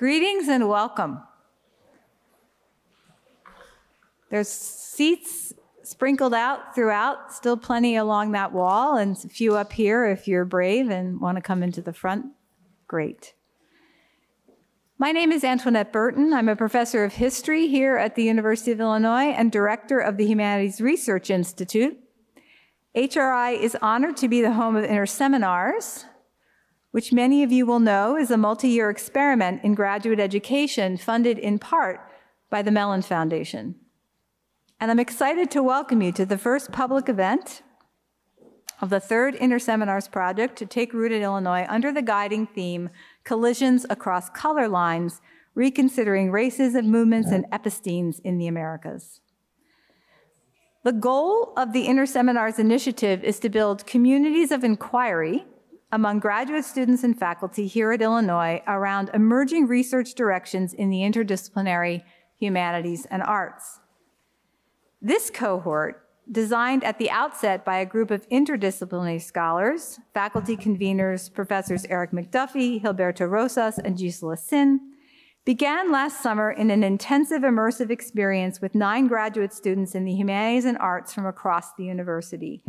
Greetings and welcome. There's seats sprinkled out throughout, still plenty along that wall, and a few up here if you're brave and want to come into the front. Great. My name is Antoinette Burton. I'm a professor of history here at the University of Illinois and director of the Humanities Research Institute. HRI is honored to be the home of Interseminars, which many of you will know is a multi-year experiment in graduate education funded in part by the Mellon Foundation. And I'm excited to welcome you to the first public event of the third Interseminars project to take root in Illinois under the guiding theme, Collisions Across Color Lines, Reconsidering Racism Movements and Epistemes in the Americas. The goal of the Interseminars initiative is to build communities of inquiry among graduate students and faculty here at Illinois around emerging research directions in the interdisciplinary humanities and arts. This cohort, designed at the outset by a group of interdisciplinary scholars, faculty conveners, Professors Eric McDuffie, Gilberto Rosas, and Gisela Sin, began last summer in an intensive immersive experience with 9 graduate students in the humanities and arts from across the university.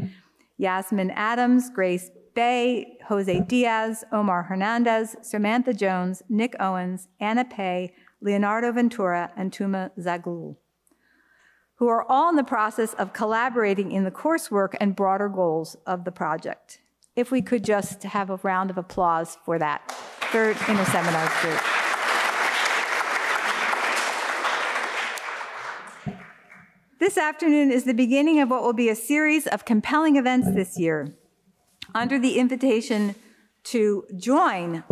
Yasmin Adams, Grace Bay, Jose Diaz, Omar Hernandez, Samantha Jones, Nick Owens, Anna Pei, Leonardo Ventura, and Tuma Zaghloul, who are all in the process of collaborating in the coursework and broader goals of the project. If we could just have a round of applause for that third Interseminars group. This afternoon is the beginning of what will be a series of compelling events this year under the invitation to join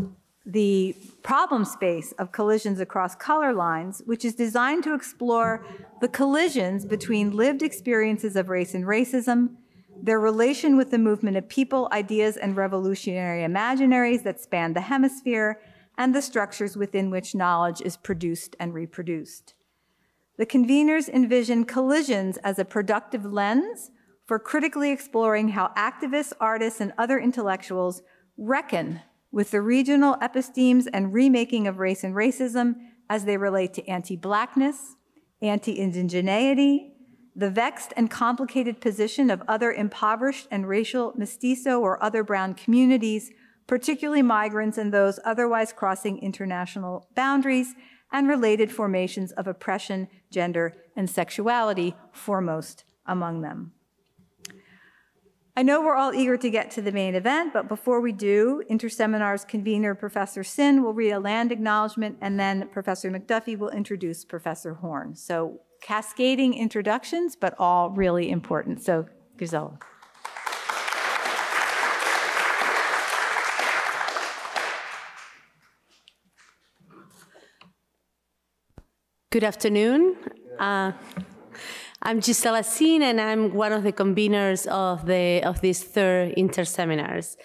the problem space of collisions across color lines, which is designed to explore the collisions between lived experiences of race and racism, their relation with the movement of people, ideas, and revolutionary imaginaries that span the hemisphere, and the structures within which knowledge is produced and reproduced. The conveners envision collisions as a productive lens for critically exploring how activists, artists, and other intellectuals reckon with the regional epistemes and remaking of race and racism as they relate to anti-Blackness, anti-indigeneity, the vexed and complicated position of other impoverished and racial mestizo or other brown communities, particularly migrants and those otherwise crossing international boundaries, and related formations of oppression, gender, and sexuality, foremost among them. I know we're all eager to get to the main event, but before we do, Interseminars convener Professor Sin will read a land acknowledgement, and then Professor McDuffie will introduce Professor Horne. So cascading introductions, but all really important. So, Gisela. Good afternoon. I'm Gisela Sin, and I'm one of the conveners of this third Interseminars.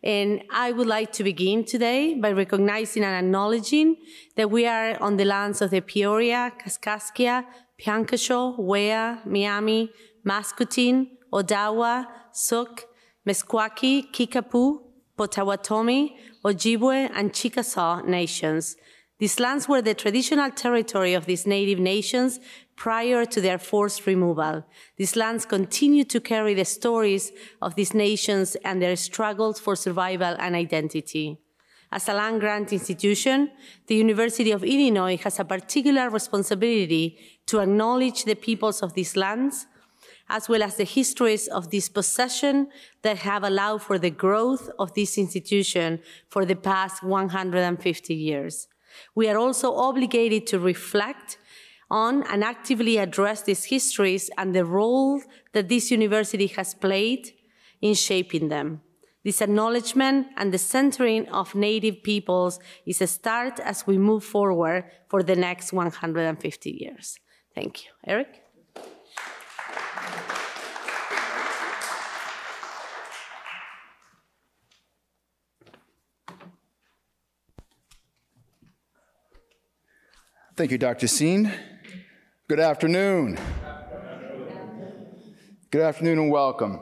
And I would like to begin today by recognizing and acknowledging that we are on the lands of the Peoria, Kaskaskia, Piankashaw, Wea, Miami, Mascoutin, Odawa, Sook, Meskwaki, Kickapoo, Potawatomi, Ojibwe, and Chickasaw nations. These lands were the traditional territory of these native nations prior to their forced removal. These lands continue to carry the stories of these nations and their struggles for survival and identity. As a land-grant institution, the University of Illinois has a particular responsibility to acknowledge the peoples of these lands, as well as the histories of dispossession that have allowed for the growth of this institution for the past 150 years. We are also obligated to reflect on and actively address these histories and the role that this university has played in shaping them. This acknowledgement and the centering of Native peoples is a start as we move forward for the next 150 years. Thank you. Eric? Thank you, Dr. Sin. Good afternoon. Good afternoon and welcome.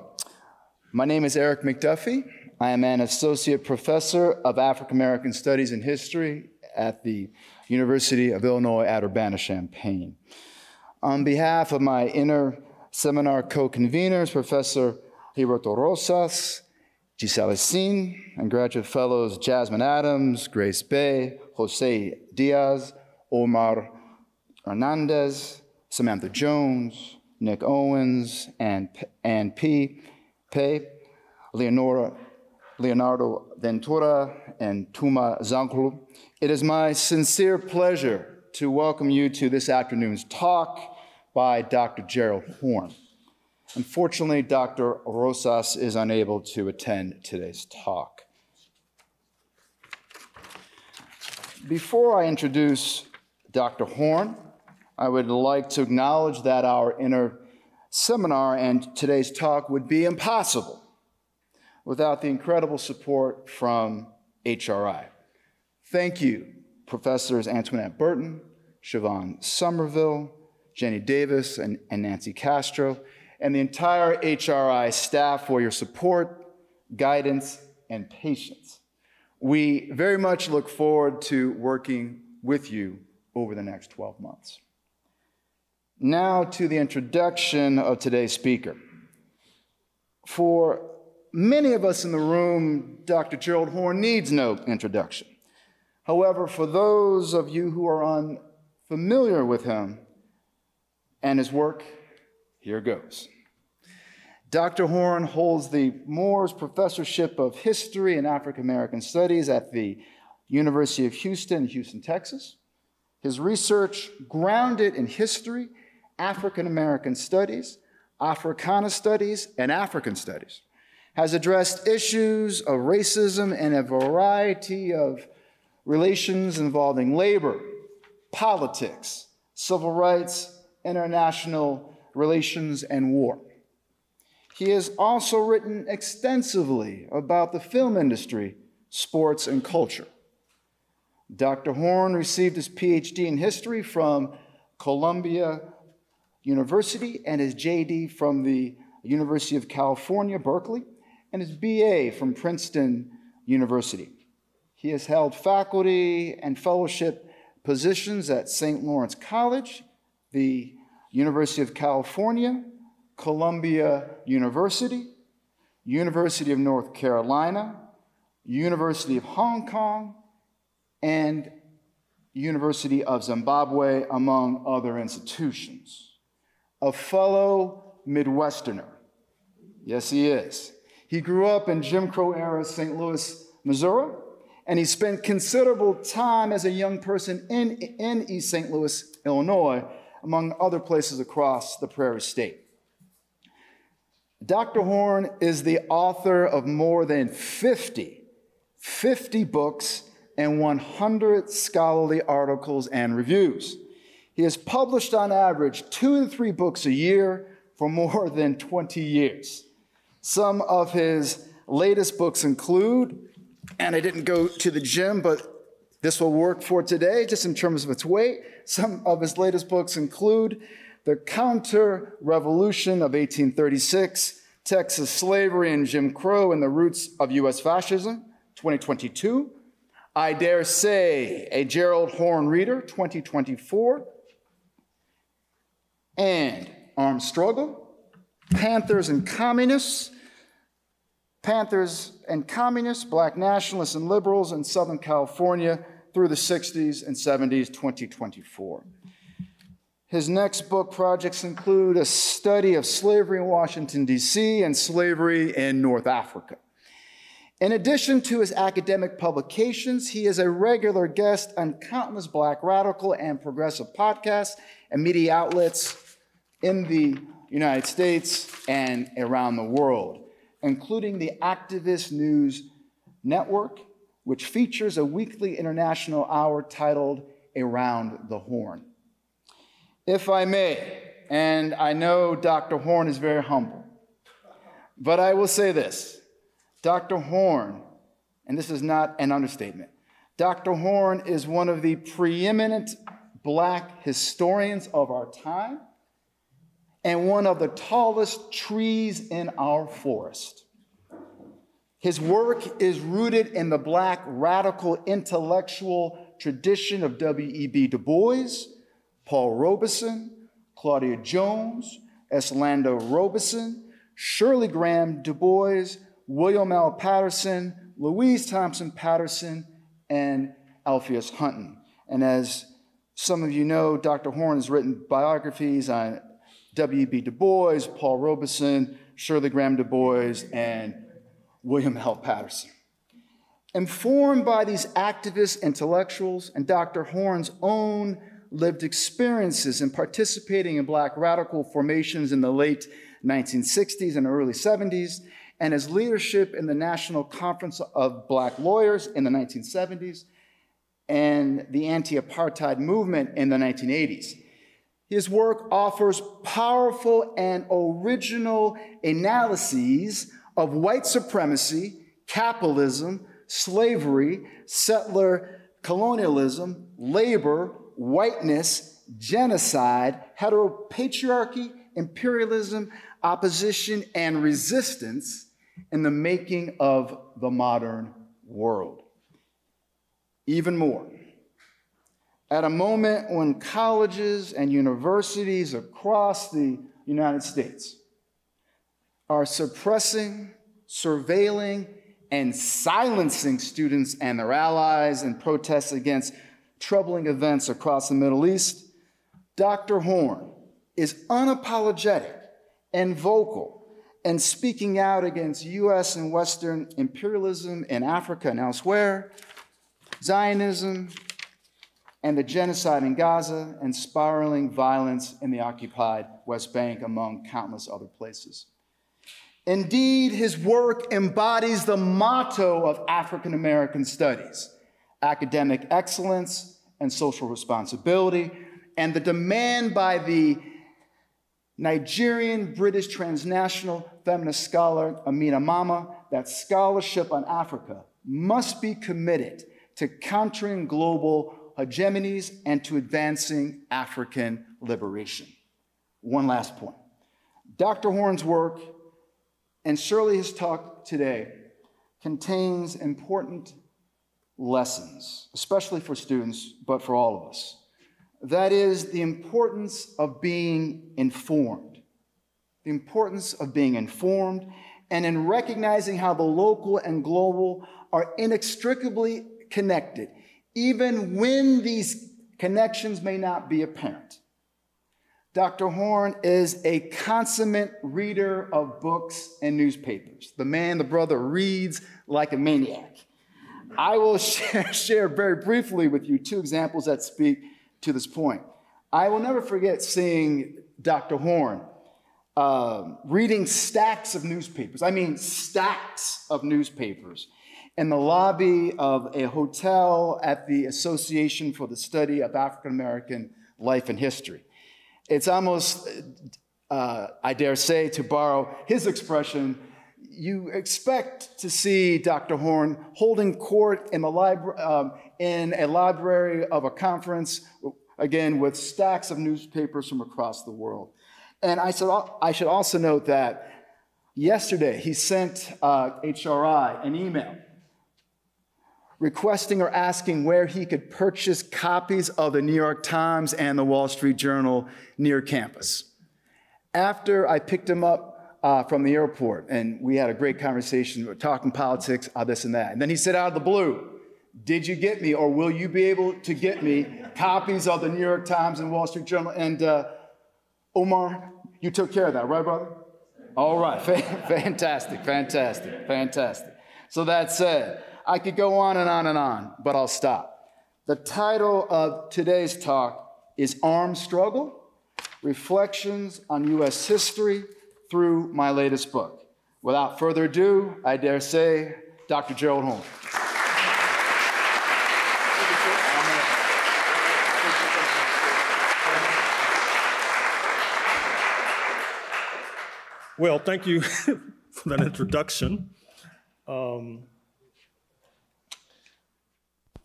My name is Eric McDuffie. I am an associate professor of African American Studies and History at the University of Illinois at Urbana-Champaign. On behalf of my inter-seminar co-conveners, Professor Gilberto Rosas, Gisela Sin, and graduate fellows Jasmine Adams, Grace Bay, Jose Diaz, Omar Hernandez, Samantha Jones, Nick Owens, and Ann P. Pei, Leonardo Ventura, and Tuma Zanklu. It is my sincere pleasure to welcome you to this afternoon's talk by Dr. Gerald Horne. Unfortunately, Dr. Rosas is unable to attend today's talk. Before I introduce Dr. Horne, I would like to acknowledge that our inter-seminar and today's talk would be impossible without the incredible support from HRI. Thank you, Professors Antoinette Burton, Siobhan Somerville, Jenny Davis, and Nancy Castro, and the entire HRI staff for your support, guidance, and patience. We very much look forward to working with you over the next 12 months. Now to the introduction of today's speaker. For many of us in the room, Dr. Gerald Horne needs no introduction. However, for those of you who are unfamiliar with him and his work, here goes. Dr. Horne holds the Moores Professorship of History and African American Studies at the University of Houston, Texas. His research, grounded in history, African American studies, Africana studies, and African studies, has addressed issues of racism and a variety of relations involving labor, politics, civil rights, international relations, and war. He has also written extensively about the film industry, sports, and culture. Dr. Horne received his PhD in history from Columbia University and his JD from the University of California, Berkeley, and his BA from Princeton University. He has held faculty and fellowship positions at St. Lawrence College, the University of California, Columbia University, University of North Carolina, University of Hong Kong, and University of Zimbabwe, among other institutions. A fellow Midwesterner. Yes, he is. He grew up in Jim Crow-era St. Louis, Missouri, and he spent considerable time as a young person in East St. Louis, Illinois, among other places across the Prairie State. Dr. Horne is the author of more than 50 books and 100 scholarly articles and reviews. He has published on average 2 to 3 books a year for more than 20 years. Some of his latest books include, and I didn't go to the gym, but this will work for today just in terms of its weight. Some of his latest books include The Counter-Revolution of 1836, Texas Slavery and Jim Crow and the Roots of U.S. Fascism, 2022. I Dare Say, a Gerald Horne Reader, 2024. And Armed Struggle, Panthers and Communists, Black Nationalists and Liberals in Southern California through the 60s and 70s, 2024. His next book projects include a study of slavery in Washington, D.C. and slavery in North Africa. In addition to his academic publications, he is a regular guest on countless Black radical and progressive podcasts and media outlets in the United States and around the world, including the Activist News Network, which features a weekly international hour titled Around the Horn. If I may, and I know Dr. Horne is very humble, but I will say this. Dr. Horne, and this is not an understatement, Dr. Horne is one of the preeminent Black historians of our time and one of the tallest trees in our forest. His work is rooted in the Black radical intellectual tradition of W.E.B. Du Bois, Paul Robeson, Claudia Jones, Eslanda Robeson, Shirley Graham Du Bois, William L. Patterson, Louise Thompson Patterson, and Alpheus Hunton. And as some of you know, Dr. Horne has written biographies on W.E.B. Du Bois, Paul Robeson, Shirley Graham Du Bois, and William L. Patterson. Informed by these activist intellectuals and Dr. Horne's own lived experiences in participating in Black radical formations in the late 1960s and early 70s, and his leadership in the National Conference of Black Lawyers in the 1970s, and the anti-apartheid movement in the 1980s. His work offers powerful and original analyses of white supremacy, capitalism, slavery, settler colonialism, labor, whiteness, genocide, heteropatriarchy, imperialism, opposition, and resistance in the making of the modern world. Even more, at a moment when colleges and universities across the United States are suppressing, surveilling, and silencing students and their allies in protests against troubling events across the Middle East, Dr. Horne is unapologetic and vocal in speaking out against U.S. and Western imperialism in Africa and elsewhere, Zionism, and the genocide in Gaza, and spiraling violence in the occupied West Bank, among countless other places. Indeed, his work embodies the motto of African American studies: academic excellence and social responsibility, and the demand by the Nigerian British transnational feminist scholar Amina Mama that scholarship on Africa must be committed to countering global hegemonies and to advancing African liberation. One last point. Dr. Horne's work, and surely his talk today, contains important lessons, especially for students, but for all of us. That is the importance of being informed. The importance of being informed, and in recognizing how the local and global are inextricably connected, even when these connections may not be apparent. Dr. Horne is a consummate reader of books and newspapers. The man, the brother, reads like a maniac. I will share very briefly with you two examples that speak to this point. I will never forget seeing Dr. Horne reading stacks of newspapers, I mean stacks of newspapers, in the lobby of a hotel at the Association for the Study of African American Life and History. It's almost, I dare say, to borrow his expression, you expect to see Dr. Horne holding court in a library of a conference, again, with stacks of newspapers from across the world. And I should also note that yesterday he sent HRI an email requesting or asking where he could purchase copies of the New York Times and the Wall Street Journal near campus. After I picked him up from the airport, and we had a great conversation, we're talking politics, this and that. And then he said out of the blue, "Did you get me, or will you be able to get me copies of the New York Times and Wall Street Journal?" And Omar, you took care of that, right, brother? All right, fantastic, fantastic, fantastic. So that said, I could go on and on and on, but I'll stop. The title of today's talk is Armed Struggle, Reflections on U.S. History through my latest book. Without further ado, I dare say, Dr. Gerald Horne. Well, thank you for that introduction.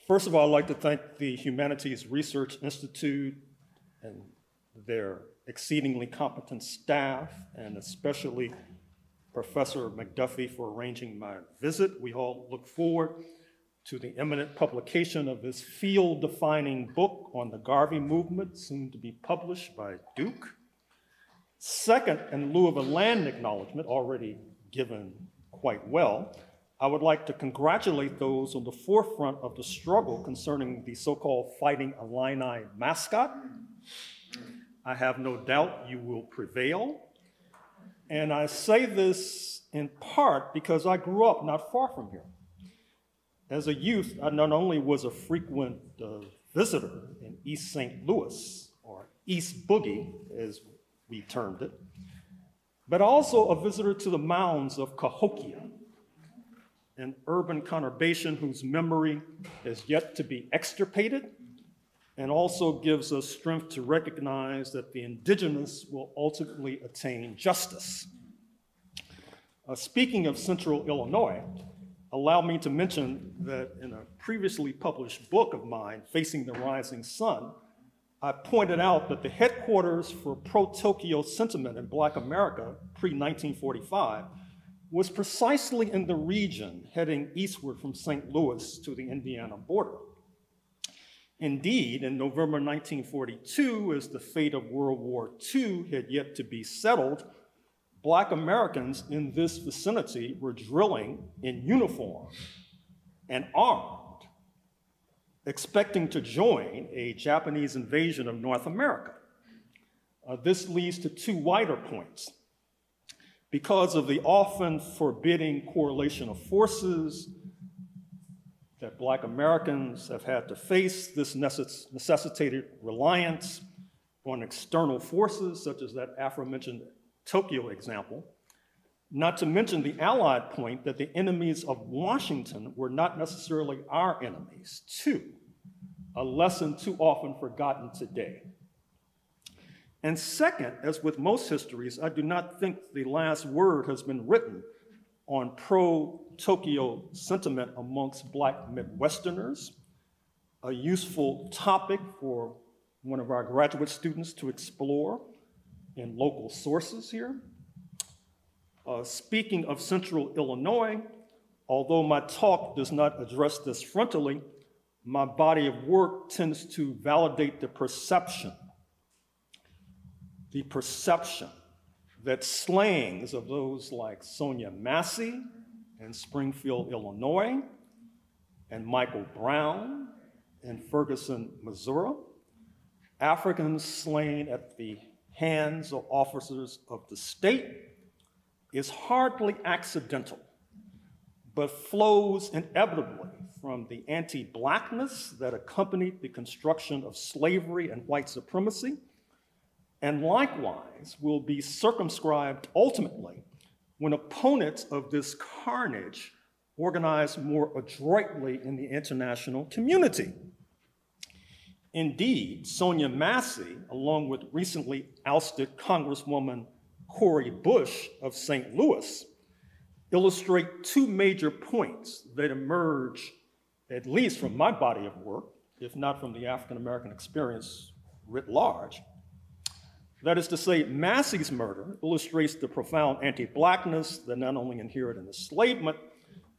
First of all, I'd like to thank the Humanities Research Institute and their exceedingly competent staff, and especially Professor McDuffie for arranging my visit. We all look forward to the imminent publication of his field-defining book on the Garvey movement, soon to be published by Duke. Second, in lieu of a land acknowledgement already given quite well, I would like to congratulate those on the forefront of the struggle concerning the so-called Fighting Illini mascot. I have no doubt you will prevail. And I say this in part because I grew up not far from here. As a youth, I not only was a frequent visitor in East St. Louis, or East Boogie, as we termed it, but also a visitor to the mounds of Cahokia, an urban conurbation whose memory is yet to be extirpated, and also gives us strength to recognize that the indigenous will ultimately attain justice. Speaking of Central Illinois, allow me to mention that in a previously published book of mine, Facing the Rising Sun, I pointed out that the headquarters for pro-Tokyo sentiment in Black America pre-1945 was precisely in the region heading eastward from St. Louis to the Indiana border. Indeed, in November 1942, as the fate of World War II had yet to be settled, Black Americans in this vicinity were drilling in uniform and armed, expecting to join a Japanese invasion of North America. This leads to two wider points. Because of the often forbidding correlation of forces that Black Americans have had to face, this necessitated reliance on external forces, such as that aforementioned Tokyo example, not to mention the allied point that the enemies of Washington were not necessarily our enemies, too, a lesson too often forgotten today. And second, as with most histories, I do not think the last word has been written on pro-Tokyo sentiment amongst Black Midwesterners, a useful topic for one of our graduate students to explore in local sources here. Speaking of Central Illinois, although my talk does not address this frontally, my body of work tends to validate the perception that slayings of those like Sonia Massey in Springfield, Illinois, and Michael Brown in Ferguson, Missouri, Africans slain at the hands of officers of the state, is hardly accidental, but flows inevitably from the anti-Blackness that accompanied the construction of slavery and white supremacy, and likewise will be circumscribed ultimately when opponents of this carnage organize more adroitly in the international community. Indeed, Sonia Massey, along with recently ousted Congresswoman Cori Bush of St. Louis, illustrate two major points that emerge, at least from my body of work, if not from the African-American experience writ large. That is to say, Massey's murder illustrates the profound anti-Blackness that not only inhered in enslavement,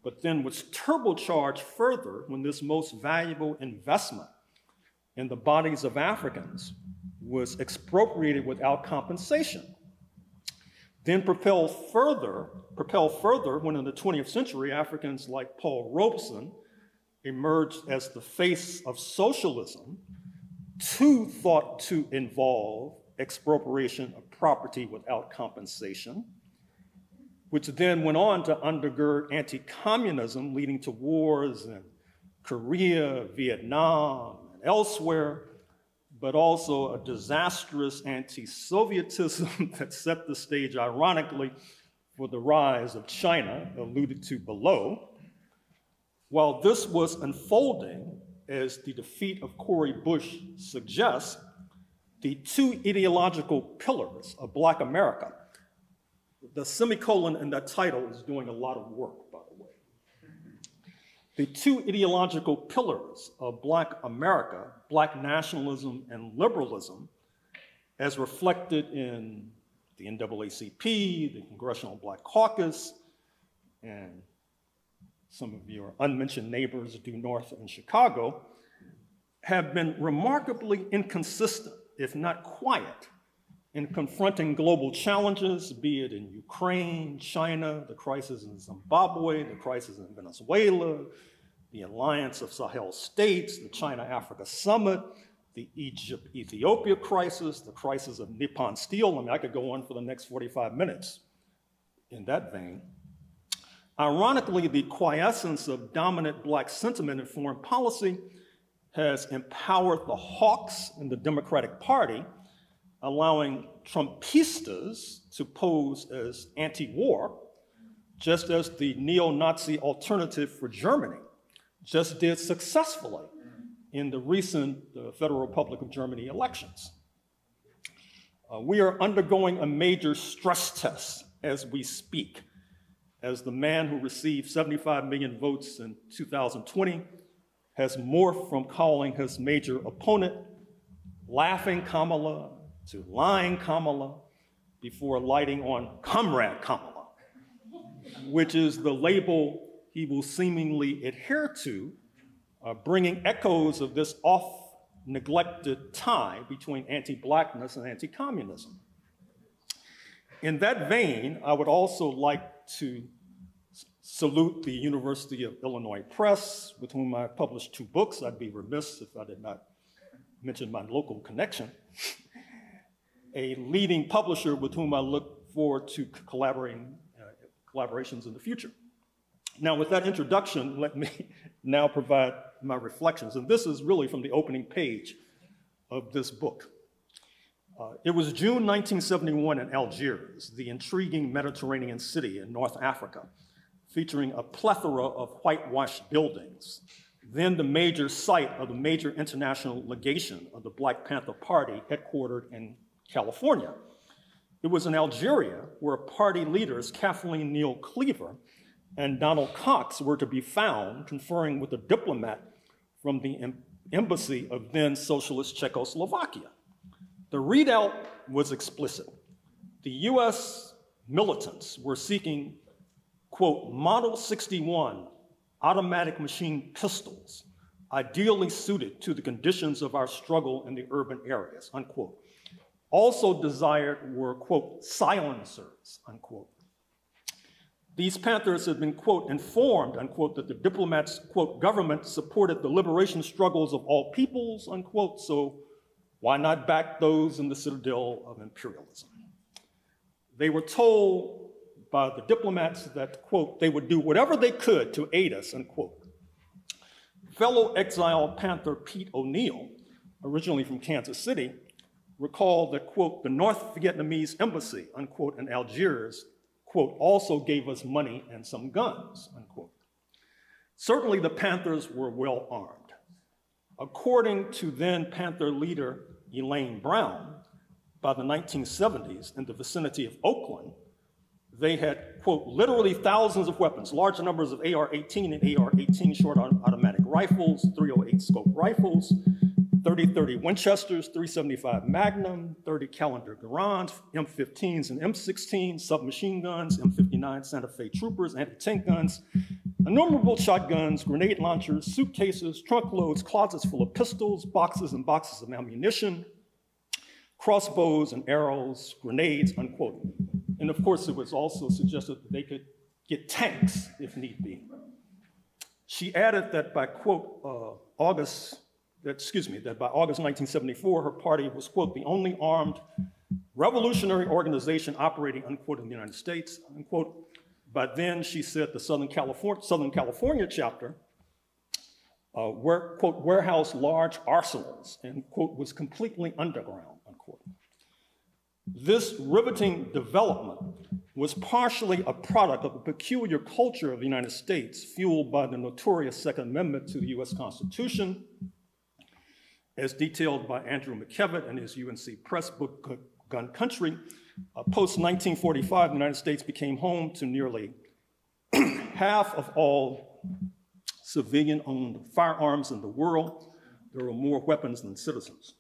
but then was turbocharged further when this most valuable investment in the bodies of Africans was expropriated without compensation. Then propelled further when in the 20th century, Africans like Paul Robeson emerged as the face of socialism, too thought to involve expropriation of property without compensation, which then went on to undergird anti-communism, leading to wars in Korea, Vietnam, and elsewhere, but also a disastrous anti-Sovietism that set the stage, ironically, for the rise of China, alluded to below. While this was unfolding, as the defeat of Cori Bush suggests, the two ideological pillars of Black America, the semicolon in that title is doing a lot of work, by the way. The two ideological pillars of Black America, Black nationalism and liberalism, as reflected in the NAACP, the Congressional Black Caucus, and some of your unmentioned neighbors due north in Chicago, have been remarkably inconsistent, if not quiet, in confronting global challenges, be it in Ukraine, China, the crisis in Zimbabwe, the crisis in Venezuela, the alliance of Sahel states, the China-Africa summit, the Egypt-Ethiopia crisis, the crisis of Nippon Steel. I mean, I could go on for the next 45 minutes in that vein. Ironically, the quiescence of dominant Black sentiment in foreign policy has empowered the hawks in the Democratic Party, allowing Trumpistas to pose as anti-war, just as the neo-Nazi Alternative for Germany just did successfully in the recent Federal Republic of Germany elections. We are undergoing a major stress test as we speak, as the man who received 75 million votes in 2020 has morphed from calling his major opponent Laughing Kamala to Lying Kamala before lighting on Comrade Kamala, which is the label he will seemingly adhere to, bringing echoes of this oft-neglected tie between anti-Blackness and anti-communism. In that vein, I would also like to salute the University of Illinois Press, with whom I published 2 books. I'd be remiss if I did not mention my local connection. A leading publisher with whom I look forward to collaborations in the future. Now, with that introduction, let me now provide my reflections. And this is really from the opening page of this book. It was June 1971 in Algiers, the intriguing Mediterranean city in North Africa, featuring a plethora of whitewashed buildings, then the major site of the major international legation of the Black Panther Party headquartered in California. It was in Algeria where party leaders Kathleen Neal Cleaver and Donald Cox were to be found conferring with a diplomat from the embassy of then socialist Czechoslovakia. The readout was explicit. The US militants were seeking, quote, Model 61 automatic machine pistols, ideally suited to the conditions of our struggle in the urban areas, unquote. Also desired were, quote, silencers, unquote. These Panthers had been, quote, informed, unquote, that the diplomats, quote, government supported the liberation struggles of all peoples, unquote, so why not back those in the citadel of imperialism? They were told by the diplomats that, quote, they would do whatever they could to aid us, unquote. Fellow exile Panther Pete O'Neill, originally from Kansas City, recalled that, quote, the North Vietnamese embassy, unquote, in Algiers, quote, also gave us money and some guns, unquote. Certainly the Panthers were well armed. According to then Panther leader Elaine Brown, by the 1970s in the vicinity of Oakland, they had, quote, literally thousands of weapons, large numbers of AR-18 and AR-18 short automatic rifles, 308 scope rifles, 30-30 Winchesters, 375 Magnum, 30 Callender Garand, M15s and M16, submachine guns, M59 Santa Fe Troopers, anti-tank guns, innumerable shotguns, grenade launchers, suitcases, trunk loads, closets full of pistols, boxes and boxes of ammunition, crossbows and arrows, grenades, unquote. And of course, it was also suggested that they could get tanks if need be. She added that by, quote, by August 1974, her party was, quote, the only armed revolutionary organization operating, unquote, in the United States, unquote. By then, she said the Southern California chapter, quote, warehoused large arsenals and, quote, was completely underground, unquote. This riveting development was partially a product of a peculiar culture of the United States fueled by the notorious Second Amendment to the US Constitution, as detailed by Andrew McKevitt in his UNC Press book, Gun Country. Post-1945, the United States became home to nearly half of all civilian-owned firearms in the world. There were more weapons than citizens.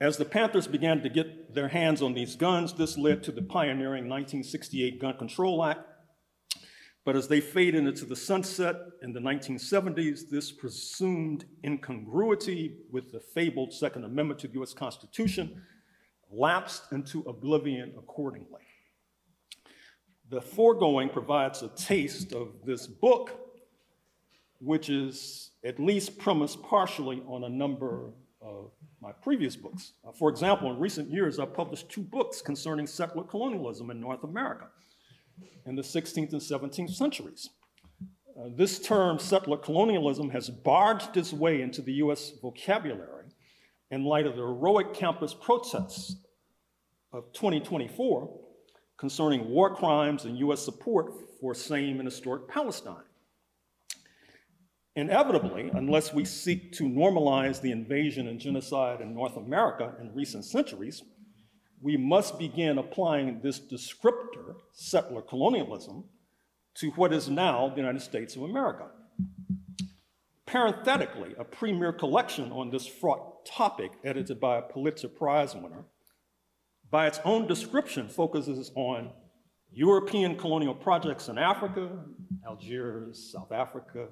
As the Panthers began to get their hands on these guns, this led to the pioneering 1968 Gun Control Act. But as they faded into the sunset in the 1970s, this presumed incongruity with the fabled Second Amendment to the US Constitution lapsed into oblivion accordingly. The foregoing provides a taste of this book, which is at least premised partially on a number of my previous books. For example, in recent years, I've published 2 books concerning settler colonialism in North America in the 16th and 17th centuries. This term, settler colonialism, has barged its way into the US vocabulary in light of the heroic campus protests of 2024 concerning war crimes and US support for same and historic Palestine. Inevitably, unless we seek to normalize the invasion and genocide in North America in recent centuries, we must begin applying this descriptor, settler colonialism, to what is now the United States of America. Parenthetically, a premier collection on this fraught topic, edited by a Pulitzer Prize winner, by its own description focuses on European colonial projects in Africa, Algiers, South Africa,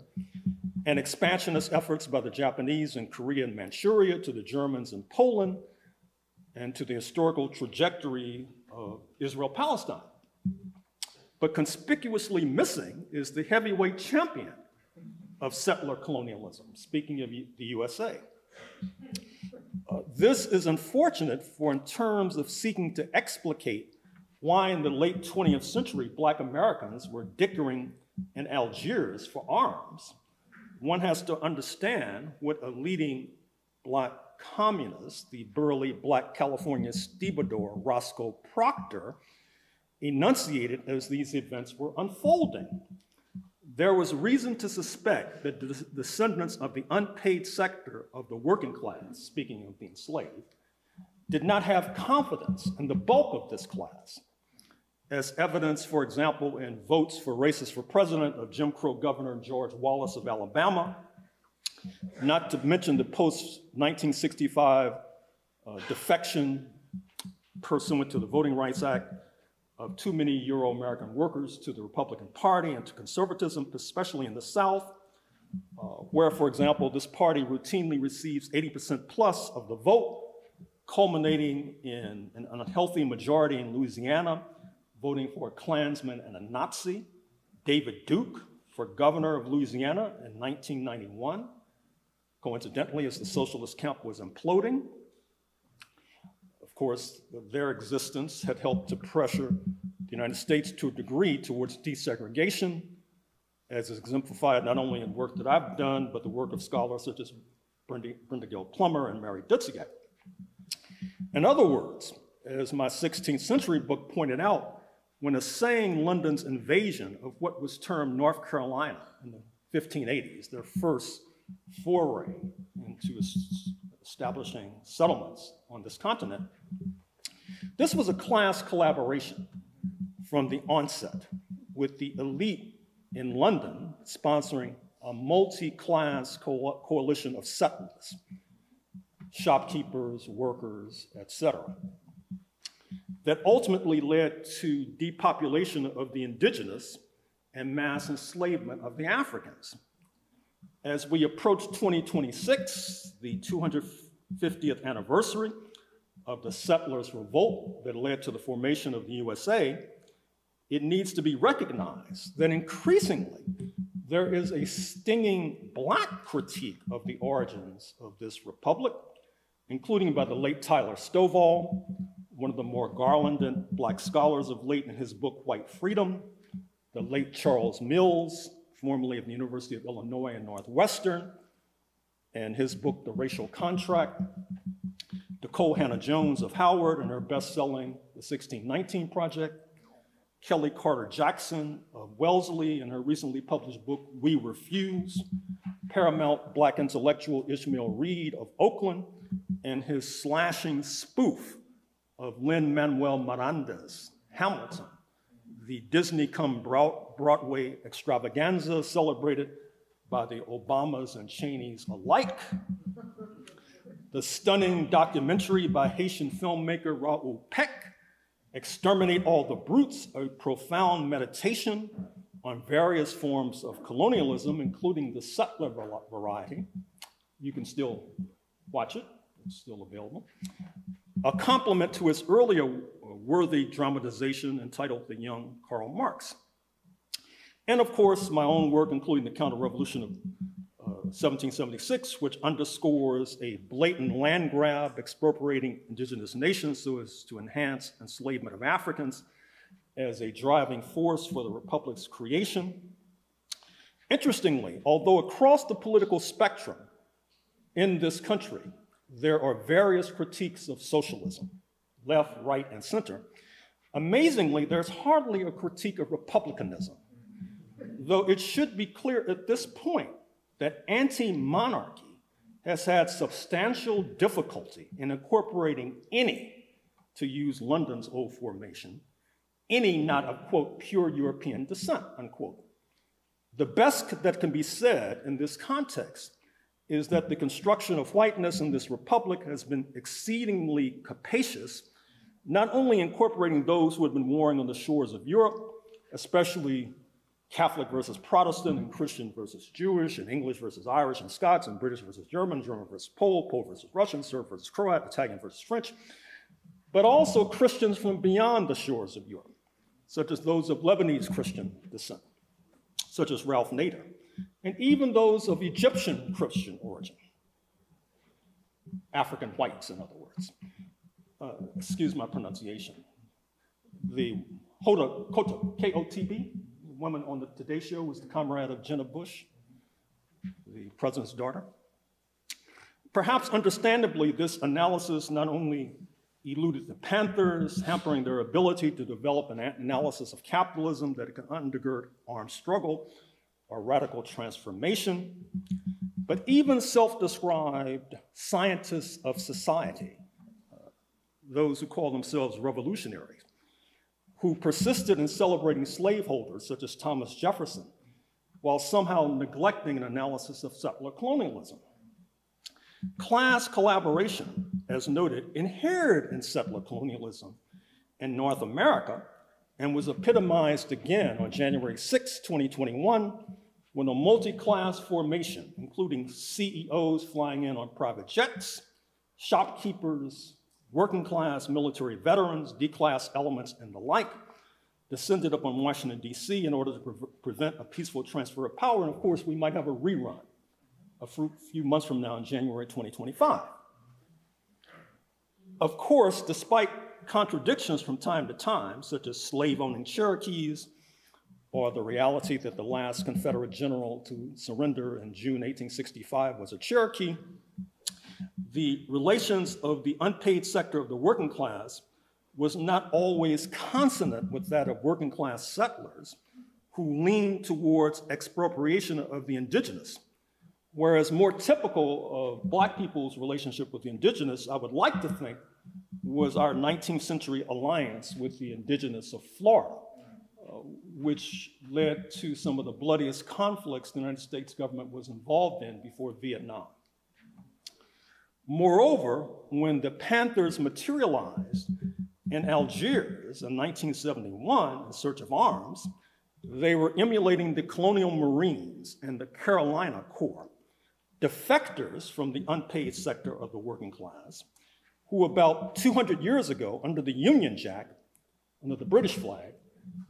and expansionist efforts by the Japanese in Korea and Manchuria, to the Germans in Poland, and to the historical trajectory of Israel-Palestine. But conspicuously missing is the heavyweight champion of settler colonialism, speaking of the USA. This is unfortunate, for in terms of seeking to explicate why in the late 20th century Black Americans were dickering in Algiers for arms, one has to understand what a leading Black communist, the burly Black California stevedore Roscoe Proctor, enunciated as these events were unfolding. There was reason to suspect that the descendants of the unpaid sector of the working class, speaking of the enslaved, did not have confidence in the bulk of this class, as evidenced, for example, in votes for racists for president of Jim Crow Governor George Wallace of Alabama, not to mention the post-1965 defection pursuant to the Voting Rights Act of too many Euro-American workers to the Republican Party and to conservatism, especially in the South, where, for example, this party routinely receives 80% plus of the vote, culminating in an unhealthy majority in Louisiana, voting for a Klansman and a Nazi, David Duke, for governor of Louisiana in 1991, coincidentally as the socialist camp was imploding. Of course, their existence had helped to pressure the United States to a degree towards desegregation, as is exemplified not only in work that I've done, but the work of scholars such as Brenda Gill Plummer and Mary Ditzigat. In other words, as my 16th century book pointed out, when assaying London's invasion of what was termed North Carolina in the 1580s, their first foray into establishing settlements on this continent, this was a class collaboration from the onset, with the elite in London sponsoring a multi-class coalition of settlers, shopkeepers, workers, etc., that ultimately led to depopulation of the indigenous and mass enslavement of the Africans. As we approach 2026, the 250th anniversary of the settlers' revolt that led to the formation of the USA, it needs to be recognized that increasingly there is a stinging Black critique of the origins of this republic, including by the late Tyler Stovall, one of the more garlanded Black scholars of late in his book, White Freedom, the late Charles Mills, formerly of the University of Illinois and Northwestern, and his book, The Racial Contract, Nicole Hannah-Jones of Howard and her best-selling The 1619 Project, Kelly Carter Jackson of Wellesley and her recently published book, We Refuse, Paramount Black intellectual Ishmael Reed of Oakland, and his slashing spoof of Lin-Manuel Miranda's Hamilton, the Disney-come-Broadway extravaganza celebrated by the Obamas and Cheneys alike, the stunning documentary by Haitian filmmaker Raoul Peck, Exterminate All the Brutes, a profound meditation on various forms of colonialism, including the settler variety. You can still watch it, it's still available. A complement to its earlier worthy dramatization entitled The Young Karl Marx. And of course, my own work, including the counter-revolution of 1776, which underscores a blatant land grab expropriating indigenous nations so as to enhance enslavement of Africans as a driving force for the Republic's creation. Interestingly, although across the political spectrum in this country, there are various critiques of socialism, left, right, and center, amazingly, there's hardly a critique of republicanism, though it should be clear at this point that anti-monarchy has had substantial difficulty in incorporating any, to use London's old formation, any not of, quote, pure European descent, unquote. The best that can be said in this context is that the construction of whiteness in this republic has been exceedingly capacious, not only incorporating those who had been warring on the shores of Europe, especially Catholic versus Protestant, and Christian versus Jewish, and English versus Irish and Scots, and British versus German, German versus Pole, Pole versus Russian, Serb versus Croat, Italian versus French, but also Christians from beyond the shores of Europe, such as those of Lebanese Christian descent, such as Ralph Nader, and even those of Egyptian Christian origin, African whites, in other words. Excuse my pronunciation. The Kotb, K-O-T-B, woman on the Today Show, was the comrade of Jenna Bush, the president's daughter. Perhaps understandably, this analysis not only eluded the Panthers, hampering their ability to develop an analysis of capitalism that can undergird armed struggle or radical transformation, but even self-described scientists of society, those who call themselves revolutionaries, who persisted in celebrating slaveholders such as Thomas Jefferson, while somehow neglecting an analysis of settler colonialism. Class collaboration, as noted, inhered in settler colonialism in North America and was epitomized again on January 6, 2021, when a multi-class formation, including CEOs flying in on private jets, shopkeepers, working class military veterans, D-class elements, and the like, descended upon Washington, D.C. in order to prevent a peaceful transfer of power. And of course, we might have a rerun a few months from now in January 2025. Of course, despite contradictions from time to time, such as slave-owning Cherokees, or the reality that the last Confederate general to surrender in June 1865 was a Cherokee, the relations of the unpaid sector of the working class was not always consonant with that of working class settlers who leaned towards expropriation of the indigenous. Whereas more typical of Black people's relationship with the indigenous, I would like to think, was our 19th century alliance with the indigenous of Florida, which led to some of the bloodiest conflicts the United States government was involved in before Vietnam. Moreover, when the Panthers materialized in Algiers in 1971 in search of arms, they were emulating the colonial Marines and the Carolina Corps, defectors from the unpaid sector of the working class, who about 200 years ago, under the Union Jack, under the British flag,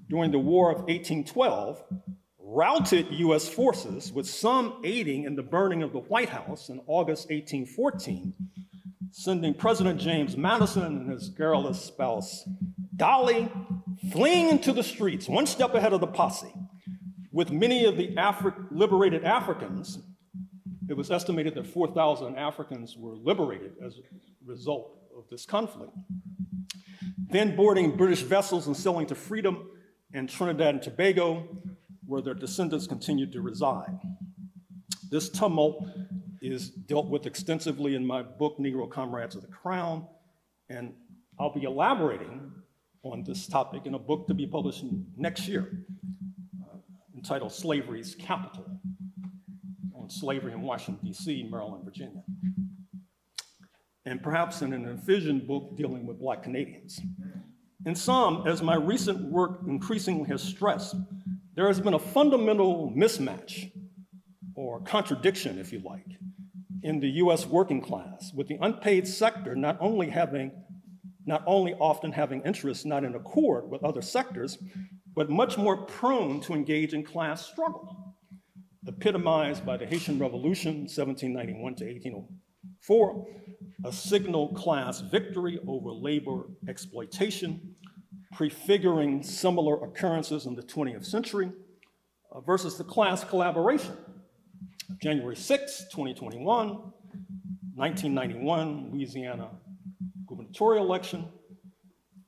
during the War of 1812, routed US forces, with some aiding in the burning of the White House in August 1814, sending President James Madison and his garrulous spouse, Dolly, fleeing into the streets, one step ahead of the posse. With many of the liberated Africans, it was estimated that 4,000 Africans were liberated as a result of this conflict. Then boarding British vessels and sailing to freedom in Trinidad and Tobago, where their descendants continued to reside. This tumult is dealt with extensively in my book, Negro Comrades of the Crown, and I'll be elaborating on this topic in a book to be published next year, entitled Slavery's Capital, on slavery in Washington, D.C., Maryland, Virginia. and perhaps in an envisioned book dealing with Black Canadians. In some, as my recent work increasingly has stressed, there has been a fundamental mismatch, or contradiction, if you like, in the US working class, with the unpaid sector not only often having interests not in accord with other sectors, but much more prone to engage in class struggle, epitomized by the Haitian Revolution, 1791 to 1804, a signal class victory over labor exploitation, prefiguring similar occurrences in the 20th century, versus the class collaboration. January 6, 2021, 1991 Louisiana gubernatorial election,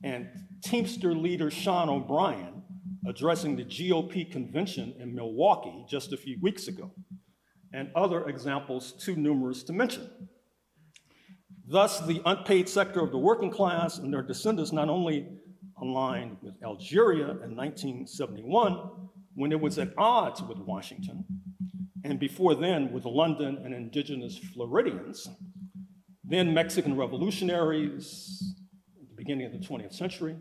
and Teamster leader Sean O'Brien addressing the GOP convention in Milwaukee just a few weeks ago, and other examples too numerous to mention. Thus, the unpaid sector of the working class and their descendants not only aligned with Algeria in 1971, when it was at odds with Washington, and before then with London and indigenous Floridians, then Mexican revolutionaries at the beginning of the 20th century,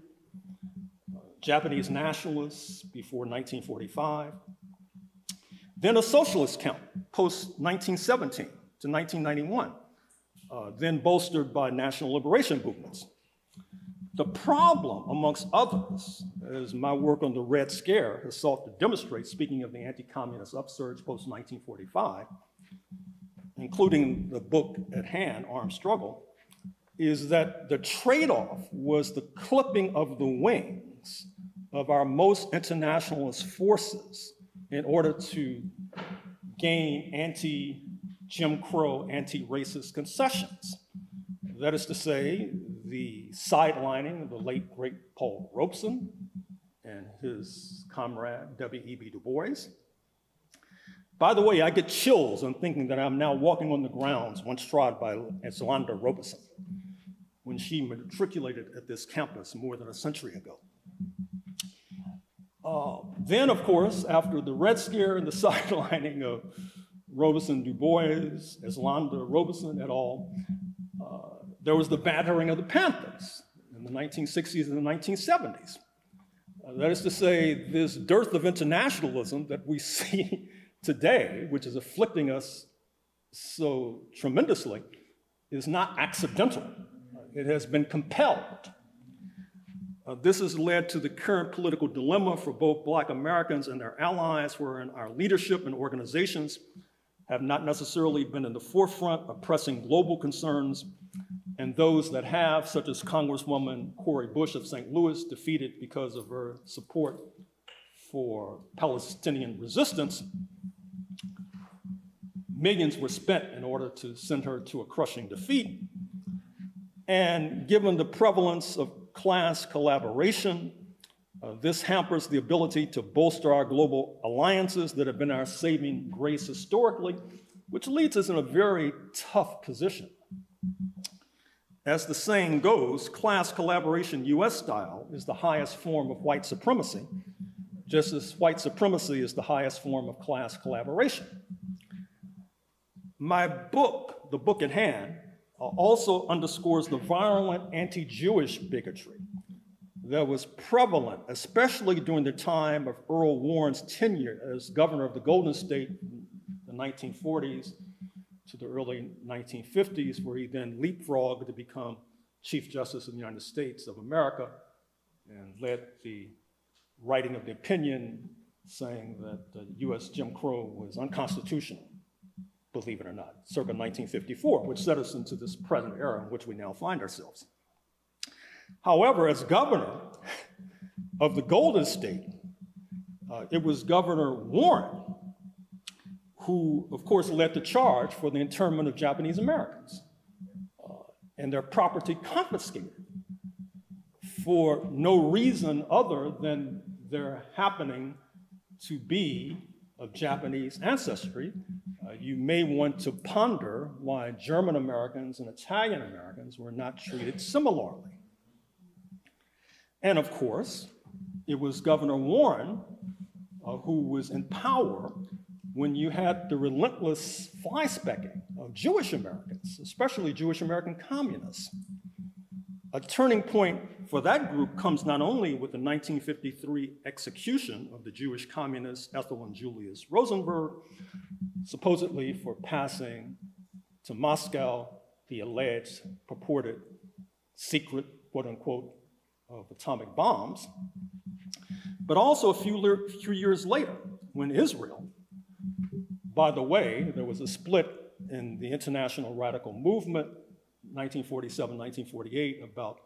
Japanese nationalists before 1945, then a socialist count post-1917 to 1991, then bolstered by national liberation movements. The problem, amongst others, as my work on the Red Scare has sought to demonstrate, speaking of the anti-communist upsurge post-1945, including the book at hand, Armed Struggle, is that the trade-off was the clipping of the wings of our most internationalist forces in order to gain anti-Jim Crow, anti-racist concessions. That is to say, the sidelining of the late, great Paul Robeson and his comrade, W.E.B. Du Bois. By the way, I get chills on thinking that I'm now walking on the grounds once trod by Yolanda Robeson when she matriculated at this campus more than a century ago. Then, of course, after the Red Scare and the sidelining of Robeson, Du Bois, Yolanda Robeson et al., there was the battering of the Panthers in the 1960s and the 1970s. That is to say, this dearth of internationalism that we see today, which is afflicting us so tremendously, is not accidental. It has been compelled. This has led to the current political dilemma for both Black Americans and their allies, wherein our leadership and organizations have not necessarily been in the forefront of pressing global concerns, and those that have, such as Congresswoman Cori Bush of St. Louis, defeated because of her support for Palestinian resistance, millions were spent in order to send her to a crushing defeat. And given the prevalence of class collaboration, this hampers the ability to bolster our global alliances that have been our saving grace historically, which leaves us in a very tough position. As the saying goes, class collaboration US style is the highest form of white supremacy, just as white supremacy is the highest form of class collaboration. My book, the book at hand, also underscores the violent anti-Jewish bigotry that was prevalent, especially during the time of Earl Warren's tenure as governor of the Golden State in the 1940s to the early 1950s, where he then leapfrogged to become Chief Justice of the United States of America and led the writing of the opinion saying that the US Jim Crow was unconstitutional, believe it or not, circa 1954, which set us into this present era in which we now find ourselves. However, as governor of the Golden State, it was Governor Warren who, of course, led the charge for the internment of Japanese Americans and their property confiscated for no reason other than their happening to be of Japanese ancestry. You may want to ponder why German Americans and Italian Americans were not treated similarly. And of course, it was Governor Warren who was in power when you had the relentless fly-specking of Jewish Americans, especially Jewish American communists. A turning point for that group comes not only with the 1953 execution of the Jewish communists Ethel and Julius Rosenberg, supposedly for passing to Moscow the alleged purported secret, quote unquote, of atomic bombs, but also a few years later when Israel, by the way, there was a split in the international radical movement, 1947, 1948, about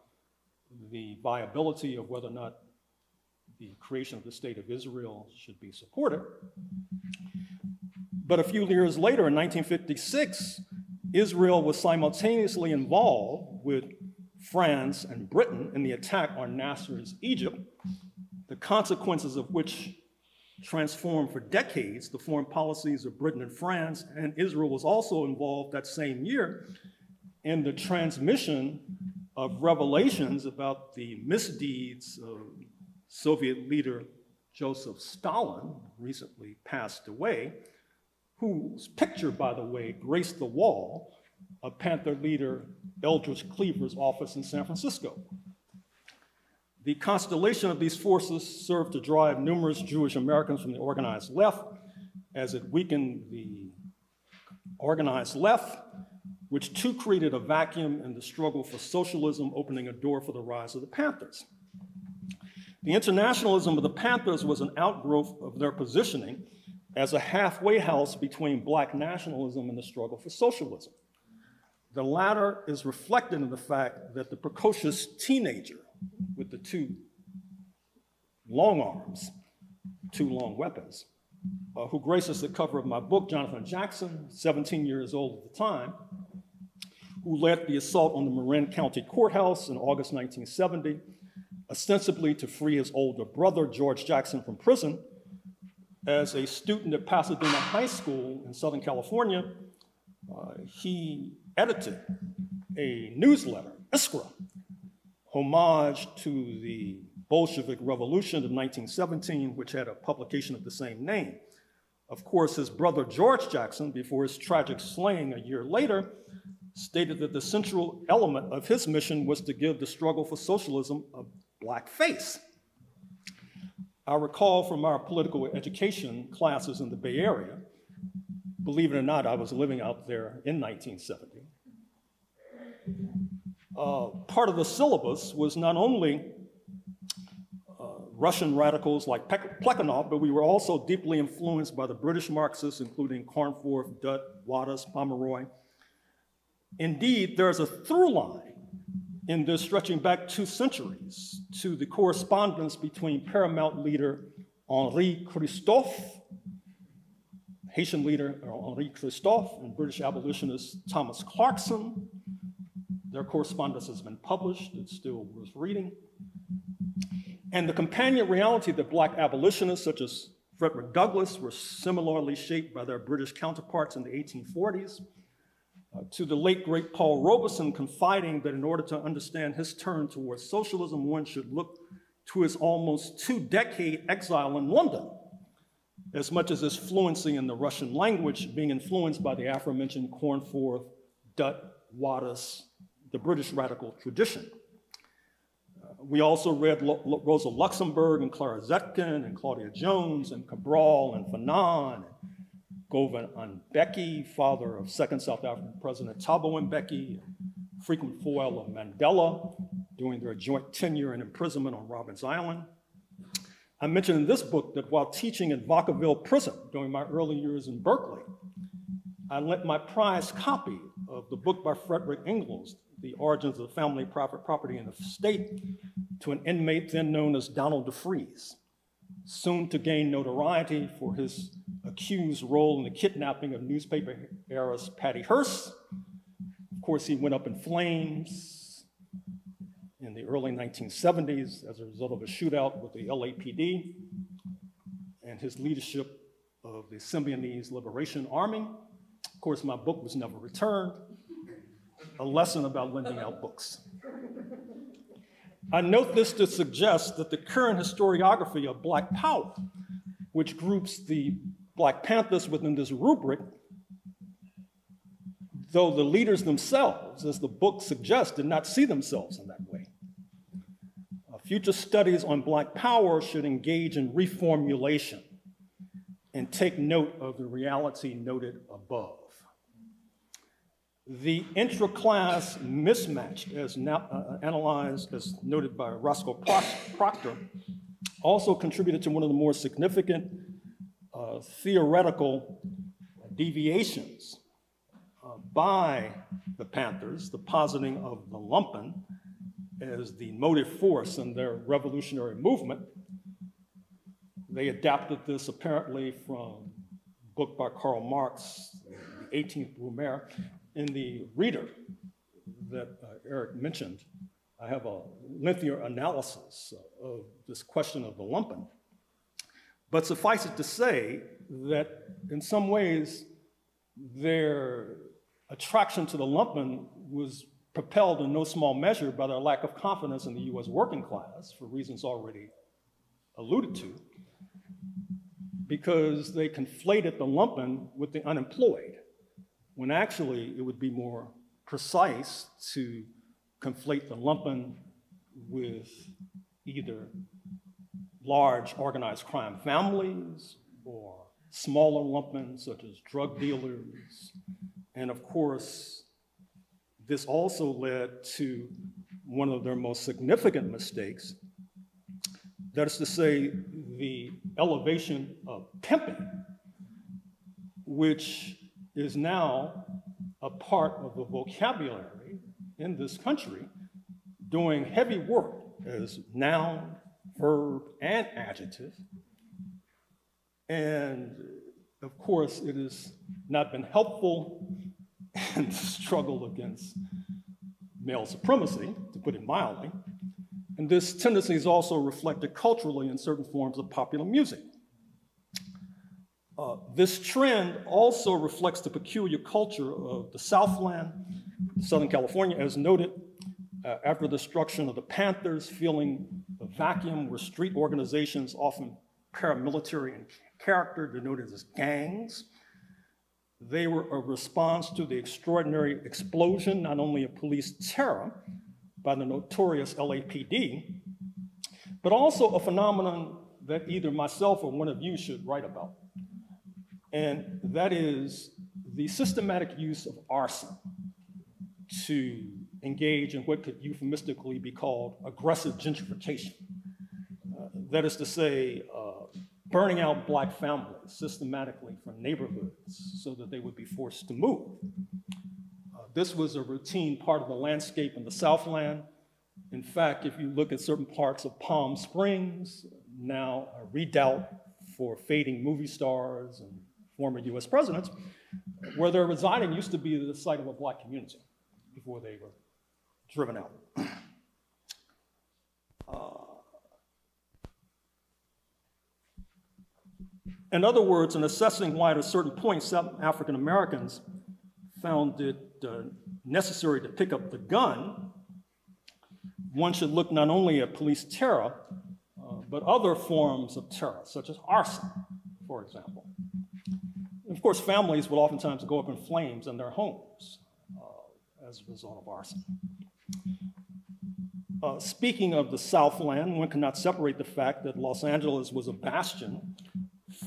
the viability of whether or not the creation of the state of Israel should be supported. But a few years later, in 1956, Israel was simultaneously involved with France and Britain in the attack on Nasser's Egypt, the consequences of which transformed for decades the foreign policies of Britain and France, and Israel was also involved that same year in the transmission of revelations about the misdeeds of Soviet leader Joseph Stalin, recently passed away, whose picture, by the way, graced the wall of Panther leader Eldridge Cleaver's office in San Francisco. The constellation of these forces served to drive numerous Jewish Americans from the organized left, as it weakened the organized left, which too created a vacuum in the struggle for socialism, opening a door for the rise of the Panthers. The internationalism of the Panthers was an outgrowth of their positioning as a halfway house between Black nationalism and the struggle for socialism. The latter is reflected in the fact that the precocious teenager with the two long arms, two long weapons, who graces the cover of my book, Jonathan Jackson, 17 years old at the time, who led the assault on the Marin County Courthouse in August 1970, ostensibly to free his older brother, George Jackson, from prison. As a student at Pasadena High School in Southern California, he edited a newsletter, Iskra, homage to the Bolshevik Revolution of 1917, which had a publication of the same name. Of course, his brother George Jackson, before his tragic slaying a year later, stated that the central element of his mission was to give the struggle for socialism a Black face. I recall from our political education classes in the Bay Area, believe it or not, I was living out there in 1970. Part of the syllabus was not only Russian radicals like Plekhanov, but we were also deeply influenced by the British Marxists, including Cornforth, Dutt, Wattis, Pomeroy. Indeed, there's a through line in this stretching back 2 centuries to the correspondence between paramount leader Henri Christophe, Haitian leader Henri Christophe, and British abolitionist Thomas Clarkson. Their correspondence has been published, it's still worth reading. And the companion reality that Black abolitionists such as Frederick Douglass were similarly shaped by their British counterparts in the 1840s, to the late, great Paul Robeson confiding that in order to understand his turn towards socialism, one should look to his almost 2-decade exile in London, as much as his fluency in the Russian language being influenced by the aforementioned Cornforth, Dutt, Wattis, the British radical tradition. We also read Rosa Luxemburg and Clara Zetkin and Claudia Jones and Cabral and Fanon and Govan Mbeki, father of second South African President Thabo Mbeki, frequent foil of Mandela during their joint tenure and imprisonment on Robbins Island. I mentioned in this book that while teaching at Vacaville Prison during my early years in Berkeley, I lent my prized copy of the book by Frederick Engels, The Origins of Family, Private Property, and the State, to an inmate then known as Donald DeFries, soon to gain notoriety for his accused role in the kidnapping of newspaper heiress Patty Hearst. Of course, he went up in flames in the early 1970s as a result of a shootout with the LAPD and his leadership of the Symbionese Liberation Army. Of course, my book was never returned, a lesson about lending out books. I note this to suggest that the current historiography of Black power, which groups the Black Panthers within this rubric, though the leaders themselves, as the book suggests, did not see themselves in that way. Future studies on Black power should engage in reformulation and take note of the reality noted above. The intra-class mismatch, as now analyzed, as noted by Roscoe Proctor, also contributed to one of the more significant theoretical deviations by the Panthers, the positing of the lumpen as the motive force in their revolutionary movement. They adapted this apparently from a book by Karl Marx, The 18th Brumaire. In the reader that Eric mentioned, I have a lengthier analysis of this question of the lumpen. But suffice it to say that in some ways, their attraction to the lumpen was propelled in no small measure by their lack of confidence in the US working class, for reasons already alluded to, because they conflated the lumpen with the unemployed, when actually it would be more precise to conflate the lumpen with either large organized crime families or smaller lumpen such as drug dealers. And of course, this also led to one of their most significant mistakes, that is to say, the elevation of pimping, which is now a part of the vocabulary in this country, doing heavy work as noun, verb, and adjective. And of course, it has not been helpful in the struggle against male supremacy, to put it mildly. And this tendency is also reflected culturally in certain forms of popular music. This trend also reflects the peculiar culture of the Southland, Southern California, as noted, after the destruction of the Panthers, feeling the vacuum where street organizations, often paramilitary in character, denoted as gangs. They were a response to the extraordinary explosion, not only of police terror by the notorious LAPD, but also a phenomenon that either myself or one of you should write about. And that is the systematic use of arson to engage in what could euphemistically be called aggressive gentrification. That is to say, burning out Black families systematically from neighborhoods so that they would be forced to move. This was a routine part of the landscape in the Southland. In fact, if you look at certain parts of Palm Springs, now a redoubt for fading movie stars and former US presidents, where they're residing used to be the site of a Black community before they were driven out. In other words, in assessing why at a certain point some African Americans found it necessary to pick up the gun, one should look not only at police terror, but other forms of terror, such as arson, for example. And of course, families will oftentimes go up in flames in their homes as a result of arson. Speaking of the Southland, one cannot separate the fact that Los Angeles was a bastion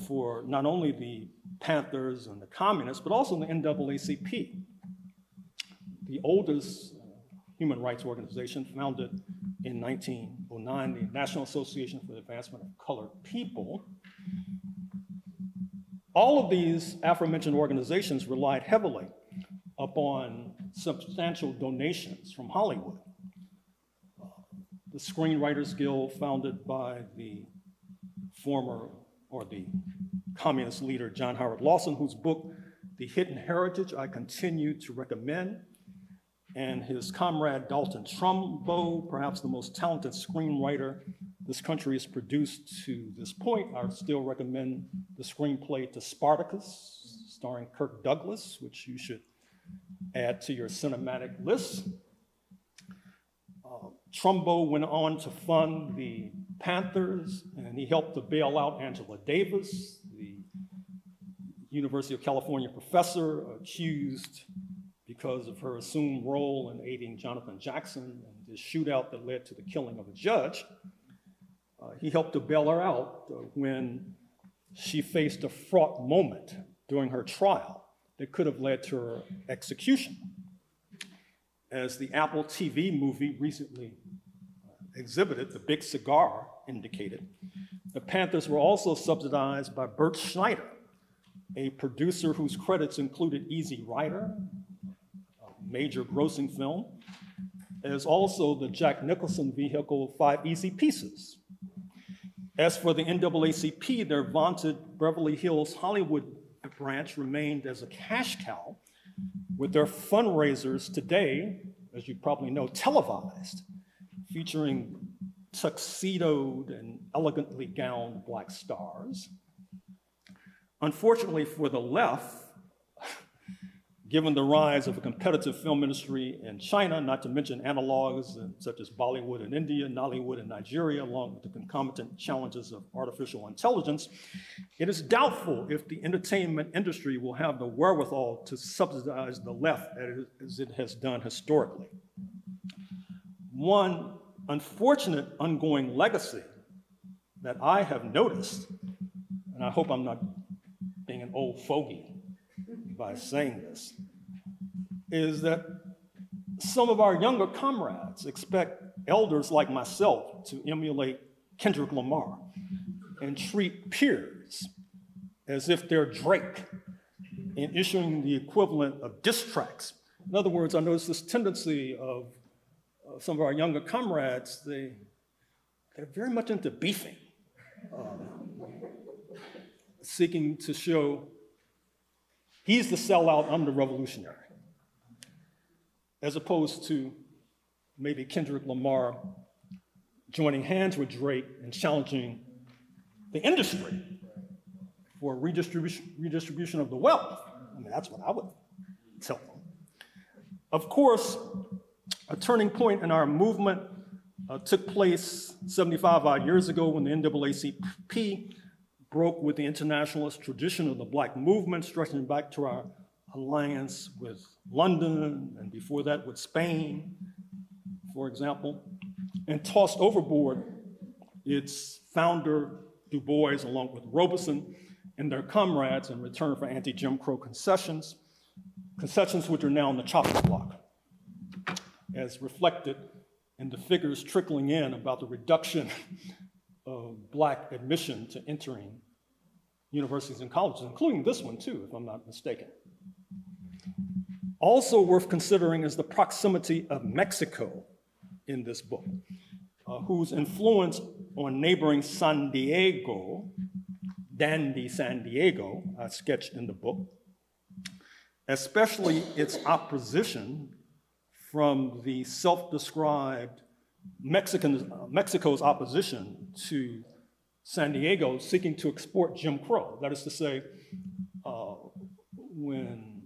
for not only the Panthers and the communists, but also the NAACP, the oldest human rights organization founded in 1909, the National Association for the Advancement of Colored People. All of these aforementioned organizations relied heavily upon substantial donations from Hollywood. The Screenwriters Guild, founded by the former, or the communist leader, John Howard Lawson, whose book, The Hidden Heritage, I continue to recommend, and his comrade Dalton Trumbo, perhaps the most talented screenwriter this country has produced to this point. I still recommend the screenplay to Spartacus, starring Kirk Douglas, which you should add to your cinematic list. Trumbo went on to fund the Panthers, and he helped to bail out Angela Davis, the University of California professor accused because of her assumed role in aiding Jonathan Jackson and the shootout that led to the killing of a judge. He helped to bail her out when she faced a fraught moment during her trial that could have led to her execution. As the Apple TV movie recently exhibited, The Big Cigar indicated, the Panthers were also subsidized by Bert Schneider, a producer whose credits included Easy Rider, a major grossing film, as also the Jack Nicholson vehicle 5 Easy Pieces. As for the NAACP, their vaunted Beverly Hills Hollywood branch remained as a cash cow, with their fundraisers today, as you probably know, televised, featuring tuxedoed and elegantly gowned black stars. Unfortunately for the left, given the rise of a competitive film industry in China, not to mention analogs such as Bollywood in India, Nollywood in Nigeria, along with the concomitant challenges of artificial intelligence, it is doubtful if the entertainment industry will have the wherewithal to subsidize the left as it has done historically. One unfortunate ongoing legacy that I have noticed, and I hope I'm not being an old fogey by saying this, is that some of our younger comrades expect elders like myself to emulate Kendrick Lamar and treat peers as if they're Drake in issuing the equivalent of diss tracks. In other words, I notice this tendency of some of our younger comrades, they're very much into beefing, seeking to show he's the sellout, I'm the revolutionary, as opposed to maybe Kendrick Lamar joining hands with Drake and challenging the industry for redistribution of the wealth. I mean, that's what I would tell them. Of course, a turning point in our movement took place 75 odd years ago when the NAACP broke with the internationalist tradition of the Black movement, stretching back to our alliance with London, and before that with Spain, for example, and tossed overboard its founder, Du Bois, along with Robeson and their comrades in return for anti-Jim Crow concessions which are now on the chopping block, as reflected in the figures trickling in about the reduction of Black admission to entering universities and colleges, including this one too, if I'm not mistaken. Also worth considering is the proximity of Mexico in this book, whose influence on neighboring San Diego, dandy San Diego, sketched in the book, especially its opposition from the self-described Mexico's opposition to San Diego seeking to export Jim Crow. That is to say, when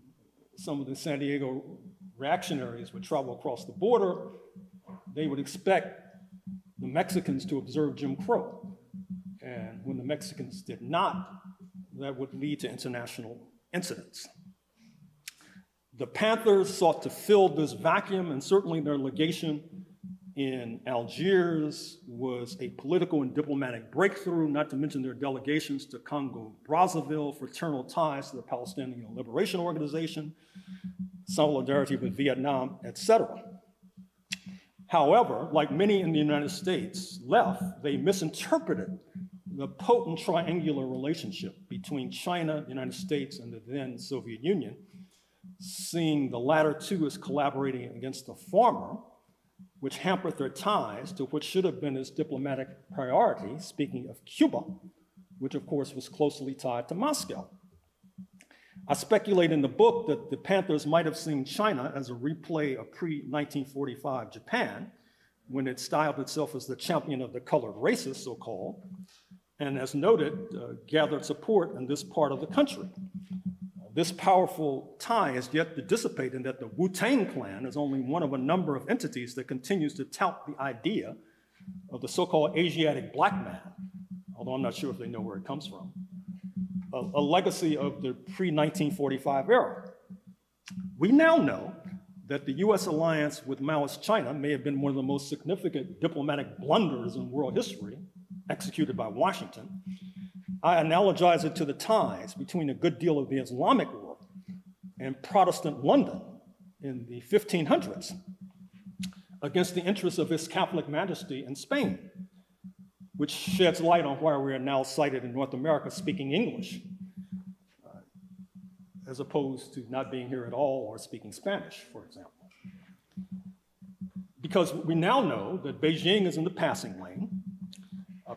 some of the San Diego reactionaries would travel across the border, they would expect the Mexicans to observe Jim Crow. And when the Mexicans did not, that would lead to international incidents. The Panthers sought to fill this vacuum, and certainly their legation in Algiers was a political and diplomatic breakthrough, not to mention their delegations to Congo-Brazzaville, fraternal ties to the Palestinian Liberation Organization, solidarity with Vietnam, etc. However, like many in the United States left, they misinterpreted the potent triangular relationship between China, the United States, and the then Soviet Union, seeing the latter two as collaborating against the former, which hampered their ties to what should have been its diplomatic priority, speaking of Cuba, which of course was closely tied to Moscow. I speculate in the book that the Panthers might have seen China as a replay of pre-1945 Japan, when it styled itself as the champion of the colored races, so-called, and as noted, gathered support in this part of the country. This powerful tie is yet to dissipate in that the Wu-Tang Clan is only one of a number of entities that continues to tout the idea of the so-called Asiatic black man, although I'm not sure if they know where it comes from, a legacy of the pre-1945 era. We now know that the US alliance with Maoist China may have been one of the most significant diplomatic blunders in world history, executed by Washington. I analogize it to the ties between a good deal of the Islamic world and Protestant London in the 1500s against the interests of His Catholic Majesty in Spain, which sheds light on why we are now cited in North America speaking English, as opposed to not being here at all or speaking Spanish, for example. Because we now know that Beijing is in the passing lane,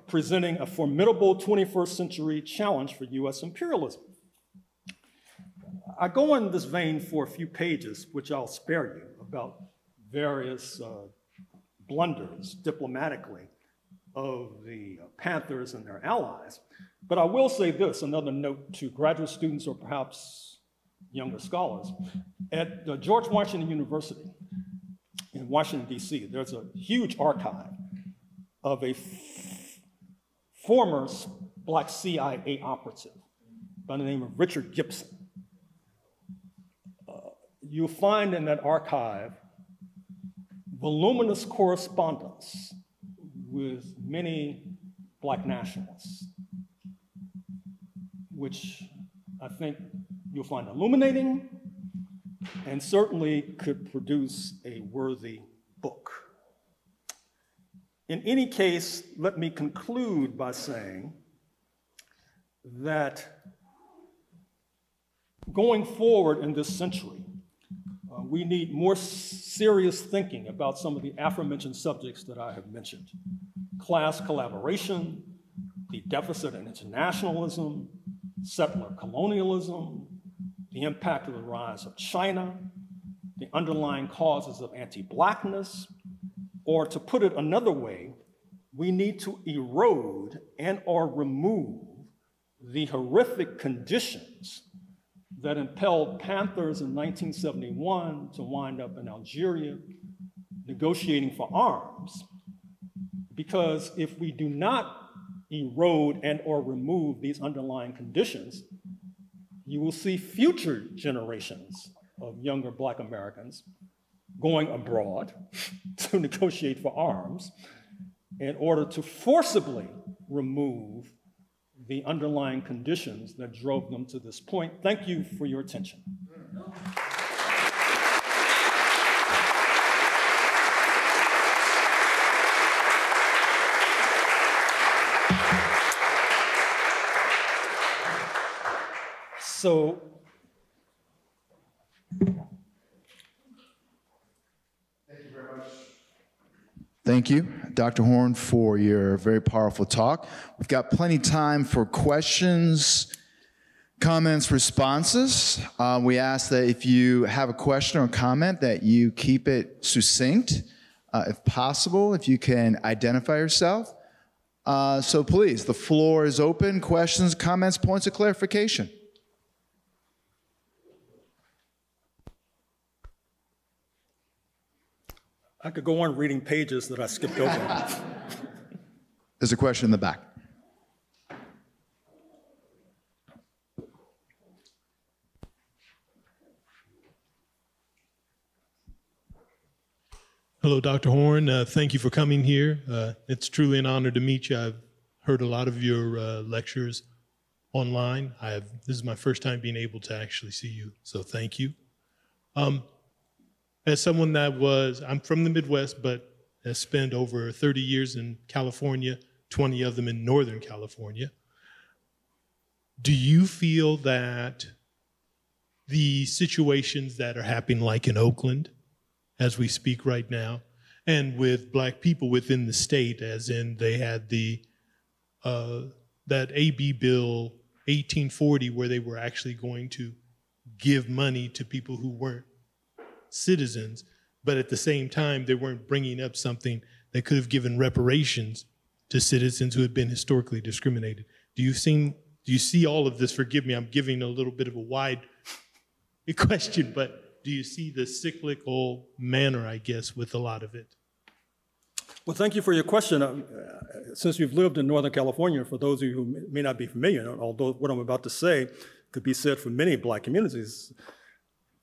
presenting a formidable 21st century challenge for US imperialism. I go in this vein for a few pages, which I'll spare you, about various blunders diplomatically of the Panthers and their allies. But I will say this, another note to graduate students or perhaps younger scholars. At George Washington University in Washington, D.C., there's a huge archive of a former Black CIA operative by the name of Richard Gibson. You'll find in that archive voluminous correspondence with many Black nationalists, which I think you'll find illuminating and certainly could produce a worthy book. In any case, let me conclude by saying that going forward in this century, we need more serious thinking about some of the aforementioned subjects that I have mentioned. Class collaboration, the deficit in internationalism, settler colonialism, the impact of the rise of China, the underlying causes of anti-Blackness, or to put it another way, we need to erode and or remove the horrific conditions that impelled Panthers in 1971 to wind up in Algeria negotiating for arms. Because if we do not erode and or remove these underlying conditions, you will see future generations of younger Black Americans going abroad to negotiate for arms in order to forcibly remove the underlying conditions that drove them to this point. Thank you for your attention. So, thank you, Dr. Horne, for your very powerful talk. We've got plenty of time for questions, comments, responses. We ask that if you have a question or comment that you keep it succinct, if possible, if you can identify yourself. So please, the floor is open. Questions, comments, points of clarification. I could go on reading pages that I skipped over. There's a question in the back. Hello, Dr. Horne. Thank you for coming here. It's truly an honor to meet you. I've heard a lot of your lectures online. This is my first time being able to actually see you, so thank you. As someone I'm from the Midwest, but has spent over 30 years in California, 20 of them in Northern California. Do you feel that the situations that are happening like in Oakland, as we speak right now, and with Black people within the state, as in they had that AB Bill 1840 where they were actually going to give money to people who weren't citizens, but at the same time, they weren't bringing up something that could have given reparations to citizens who had been historically discriminated. Do you see all of this? Forgive me, I'm giving a little bit of a wide question, but do you see the cyclical manner, I guess, with a lot of it? Well, thank you for your question. Since you've lived in Northern California, for those of you who may not be familiar, although what I'm about to say could be said for many Black communities,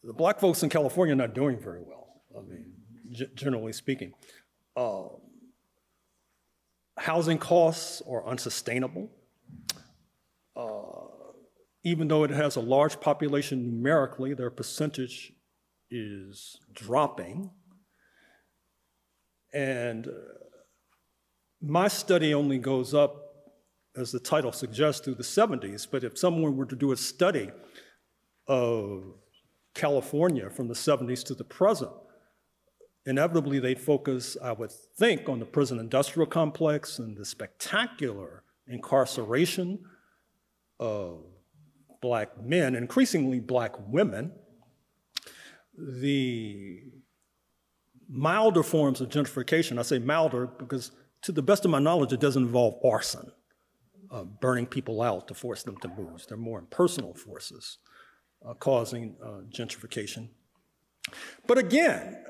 the Black folks in California are not doing very well, I mean, generally speaking. Housing costs are unsustainable. Even though it has a large population numerically, their percentage is dropping. And my study only goes up, as the title suggests, through the 70s, but if someone were to do a study of California from the 70s to the present, inevitably they'd focus, I would think, on the prison industrial complex and the spectacular incarceration of Black men, increasingly Black women, the milder forms of gentrification. I say milder because, to the best of my knowledge, it doesn't involve arson, burning people out to force them to move. They're more impersonal forces causing gentrification. But again,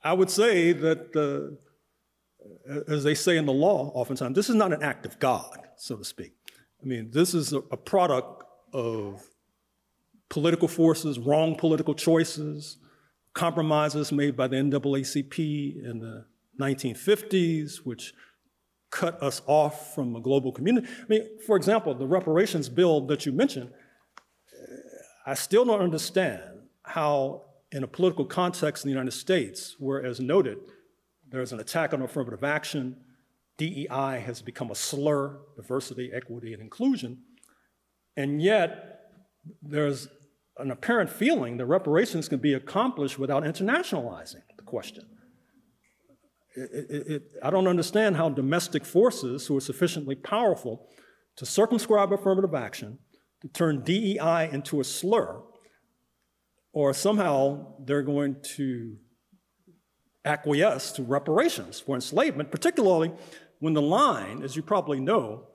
I would say that, as they say in the law oftentimes, this is not an act of God, so to speak. I mean, this is a product of political forces, wrong political choices, compromises made by the NAACP in the 1950s, which cut us off from a global community. I mean, for example, the reparations bill that you mentioned, I still don't understand how, in a political context in the United States, where, as noted, there's an attack on affirmative action, DEI has become a slur, diversity, equity, and inclusion, and yet there's an apparent feeling that reparations can be accomplished without internationalizing the question. I don't understand how domestic forces who are sufficiently powerful to circumscribe affirmative action, to turn DEI into a slur, or somehow they're going to acquiesce to reparations for enslavement, particularly when the line, as you probably know,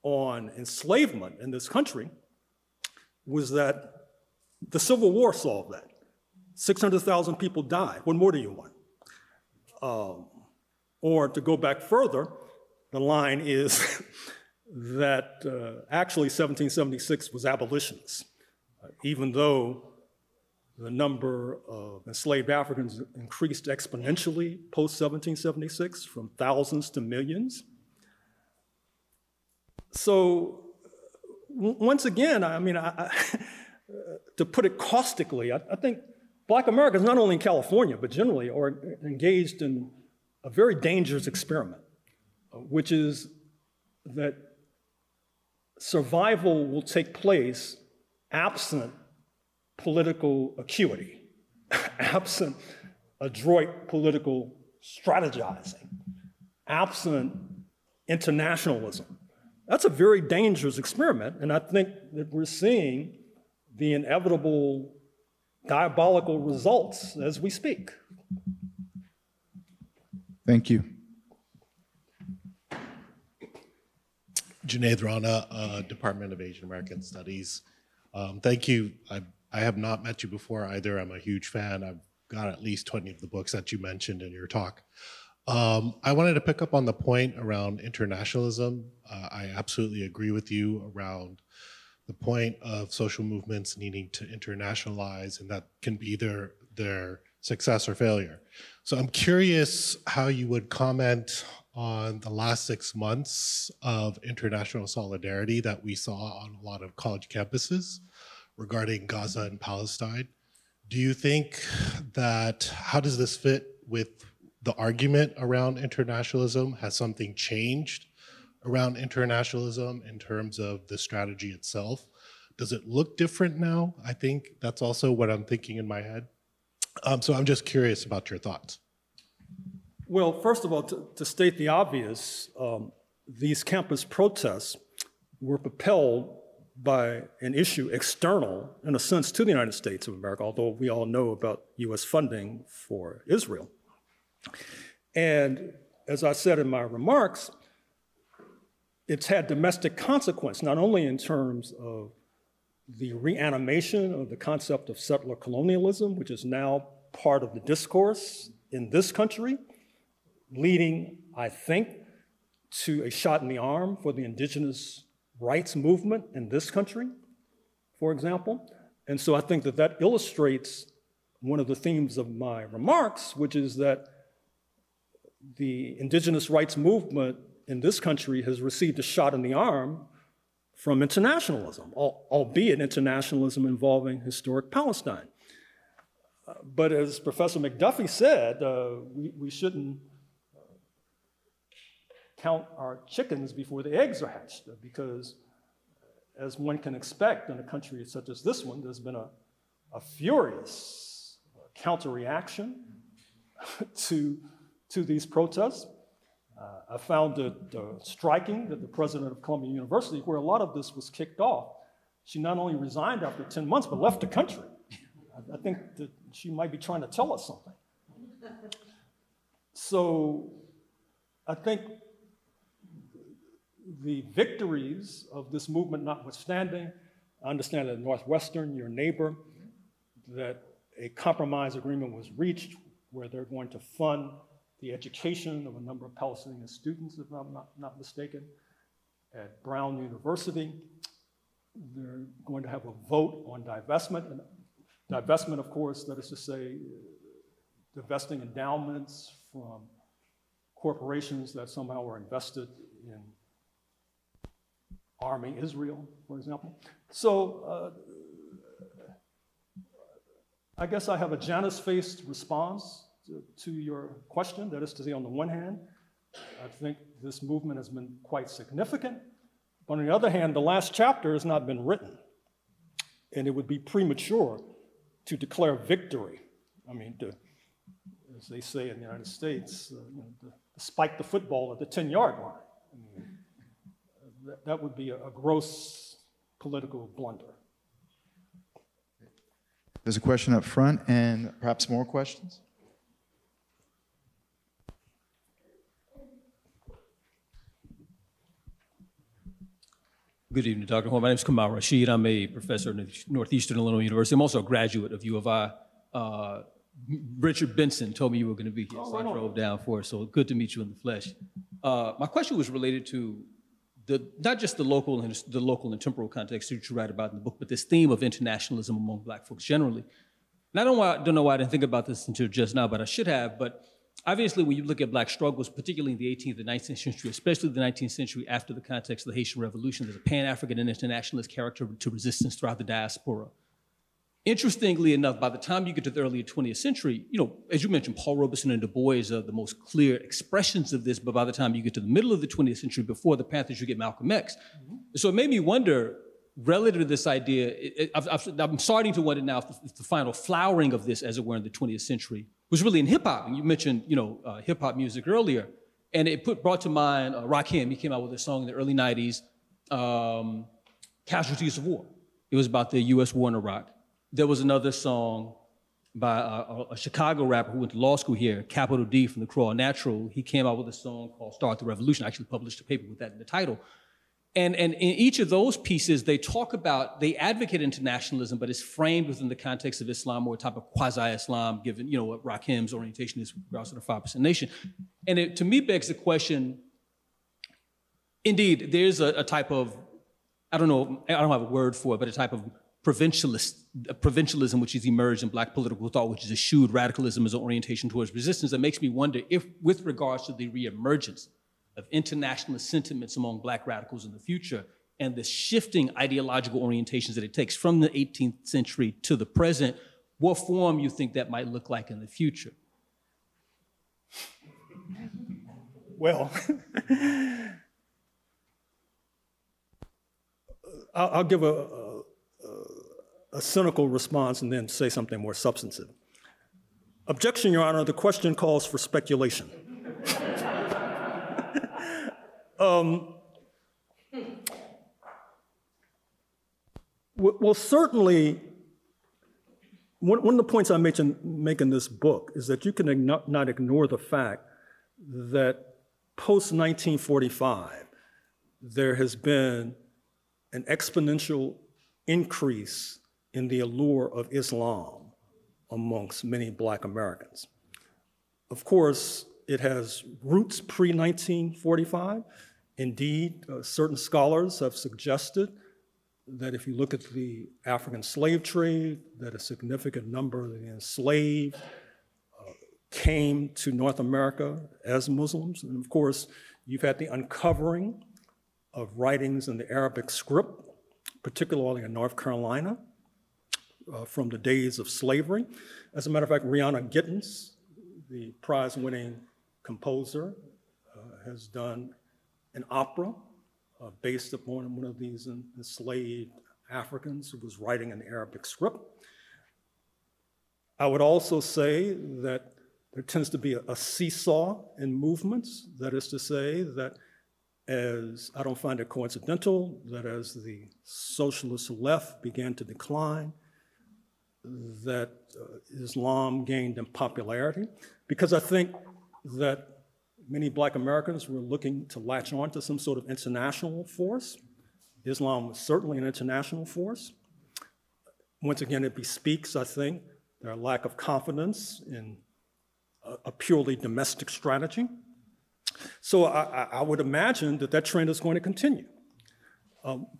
on enslavement in this country was that the Civil War solved that. 600,000 people died. What more do you want? Or to go back further, the line is that actually 1776 was abolitionist, even though the number of enslaved Africans increased exponentially post-1776 from thousands to millions. So once again, I mean, to put it caustically, I think Black Americans, not only in California, but generally, are engaged in a very dangerous experiment, which is that survival will take place absent political acuity, absent adroit political strategizing, absent internationalism. That's a very dangerous experiment, and I think that we're seeing the inevitable diabolical results as we speak. Thank you. Junaid Rana, Department of Asian American Studies. Thank you. I have not met you before either. I'm a huge fan. I've got at least 20 of the books that you mentioned in your talk. I wanted to pick up on the point around internationalism. I absolutely agree with you around the point of social movements needing to internationalize, and that can be their success or failure. So I'm curious how you would comment on the last 6 months of international solidarity that we saw on a lot of college campuses regarding Gaza and Palestine. Do you think that, how does this fit with the argument around internationalism? Has something changed around internationalism in terms of the strategy itself? Does it look different now? I think that's also what I'm thinking in my head. So I'm just curious about your thoughts. Well, first of all, to state the obvious, these campus protests were propelled by an issue external, in a sense, to the United States of America, although we all know about US funding for Israel. And as I said in my remarks, it's had domestic consequence, not only in terms of the reanimation of the concept of settler colonialism, which is now part of the discourse in this country, leading, I think, to a shot in the arm for the indigenous rights movement in this country, for example. And so I think that that illustrates one of the themes of my remarks, which is that the indigenous rights movement in this country has received a shot in the arm from internationalism, albeit internationalism involving historic Palestine. But as Professor McDuffie said, we shouldn't count our chickens before the eggs are hatched, because as one can expect in a country such as this one, there's been a furious counter-reaction to these protests. I found it striking that the president of Columbia University, where a lot of this was kicked off, she not only resigned after 10 months, but left the country. I think that she might be trying to tell us something. So I think the victories of this movement notwithstanding, I understand that Northwestern, your neighbor, that a compromise agreement was reached where they're going to fund the education of a number of Palestinian students, if I'm not mistaken. At Brown University, they're going to have a vote on divestment. And divestment, of course, that is to say, divesting endowments from corporations that somehow were invested in arming Israel, for example. So I guess I have a Janus-faced response to your question. That is to say, on the one hand, I think this movement has been quite significant. But on the other hand, the last chapter has not been written. And it would be premature to declare victory. I mean, as they say in the United States, to spike the football at the 10-yard line. I mean, that would be a gross political blunder. There's a question up front and perhaps more questions. Good evening, Dr. Horne. My name is Kamal Rashid. I'm a professor at Northeastern Illinois University. I'm also a graduate of U of I. Richard Benson told me you were going to be here, so I drove down for it. So good to meet you in the flesh. My question was related to not just the local and temporal context that you write about in the book, but this theme of internationalism among Black folks generally. And I don't know why I didn't think about this until just now, but I should have. But obviously, when you look at Black struggles, particularly in the 18th and 19th century, especially the 19th century after the context of the Haitian Revolution, there's a Pan-African and internationalist character to resistance throughout the diaspora. Interestingly enough, by the time you get to the early 20th century, as you mentioned, Paul Robeson and Du Bois are the most clear expressions of this, but by the time you get to the middle of the 20th century, before the Panthers, you get Malcolm X. Mm-hmm. So it made me wonder, relative to this idea, I'm starting to wonder now if the final flowering of this, as it were, in the 20th century, was really in hip-hop. And you mentioned, hip-hop music earlier, and it brought to mind Rakim. He came out with a song in the early 90s, Casualties of War. It was about the U.S. war in Iraq. There was another song by a Chicago rapper who went to law school here, Capital D from the Crawl Natural. He came out with a song called Start the Revolution. I actually published a paper with that in the title. And in each of those pieces, they advocate internationalism, but it's framed within the context of Islam or a type of quasi-Islam, given, what Rakim's orientation is with regards to the 5% nation. And it, to me, begs the question, indeed, there's a type of, I don't have a word for it, but a type of provincialism which has emerged in Black political thought, which has eschewed radicalism as an orientation towards resistance. That makes me wonder if, with regards to the reemergence of internationalist sentiments among Black radicals in the future and the shifting ideological orientations that it takes from the 18th century to the present, what form you think that might look like in the future? Well, I'll give a cynical response and then say something more substantive. Objection, Your Honor, the question calls for speculation. Well, certainly, one of the points I make in this book is that you can not ignore the fact that post-1945, there has been an exponential increase in the allure of Islam amongst many Black Americans. Of course, it has roots pre-1945. Indeed, certain scholars have suggested that if you look at the African slave trade, that a significant number of the enslaved came to North America as Muslims. And of course, you've had the uncovering of writings in the Arabic script, particularly in North Carolina, from the days of slavery. As a matter of fact, Rihanna Gittins, the prize-winning composer, has done an opera based upon one of these enslaved Africans who was writing in the Arabic script. I would also say that there tends to be a seesaw in movements. That is to say that I don't find it coincidental that as the socialist left began to decline, that Islam gained in popularity, because I think that many Black Americans were looking to latch on to some sort of international force. Islam was certainly an international force. Once again, it bespeaks, I think, their lack of confidence in a purely domestic strategy. So I would imagine that that trend is going to continue.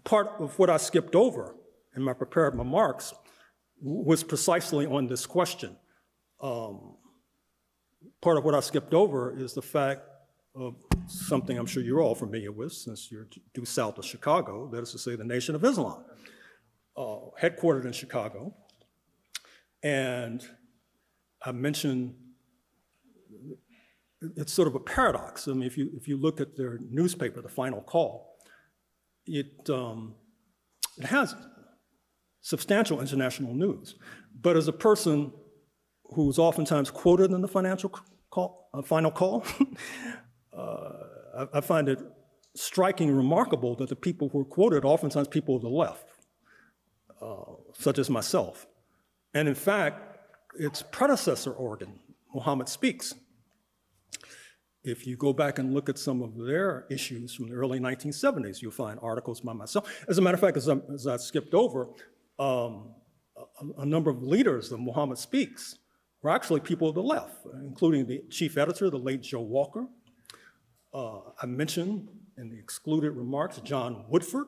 Part of what I skipped over in my prepared remarks was precisely on this question. Part of what I skipped over is the fact of something I'm sure you're all familiar with since you're due south of Chicago, that is to say the Nation of Islam, headquartered in Chicago. And I mentioned it's sort of a paradox. I mean, if you look at their newspaper, The Final Call, it has substantial international news. But as a person who's oftentimes quoted in the Final Call, I find it striking and remarkable that the people who are quoted are oftentimes people of the left, such as myself. And in fact, its predecessor organ, Muhammad Speaks, if you go back and look at some of their issues from the early 1970s, you'll find articles by myself. As a matter of fact, as I skipped over, a number of leaders of Muhammad Speaks were actually people of the left, including the chief editor, the late Joe Walker. I mentioned in the excluded remarks John Woodford,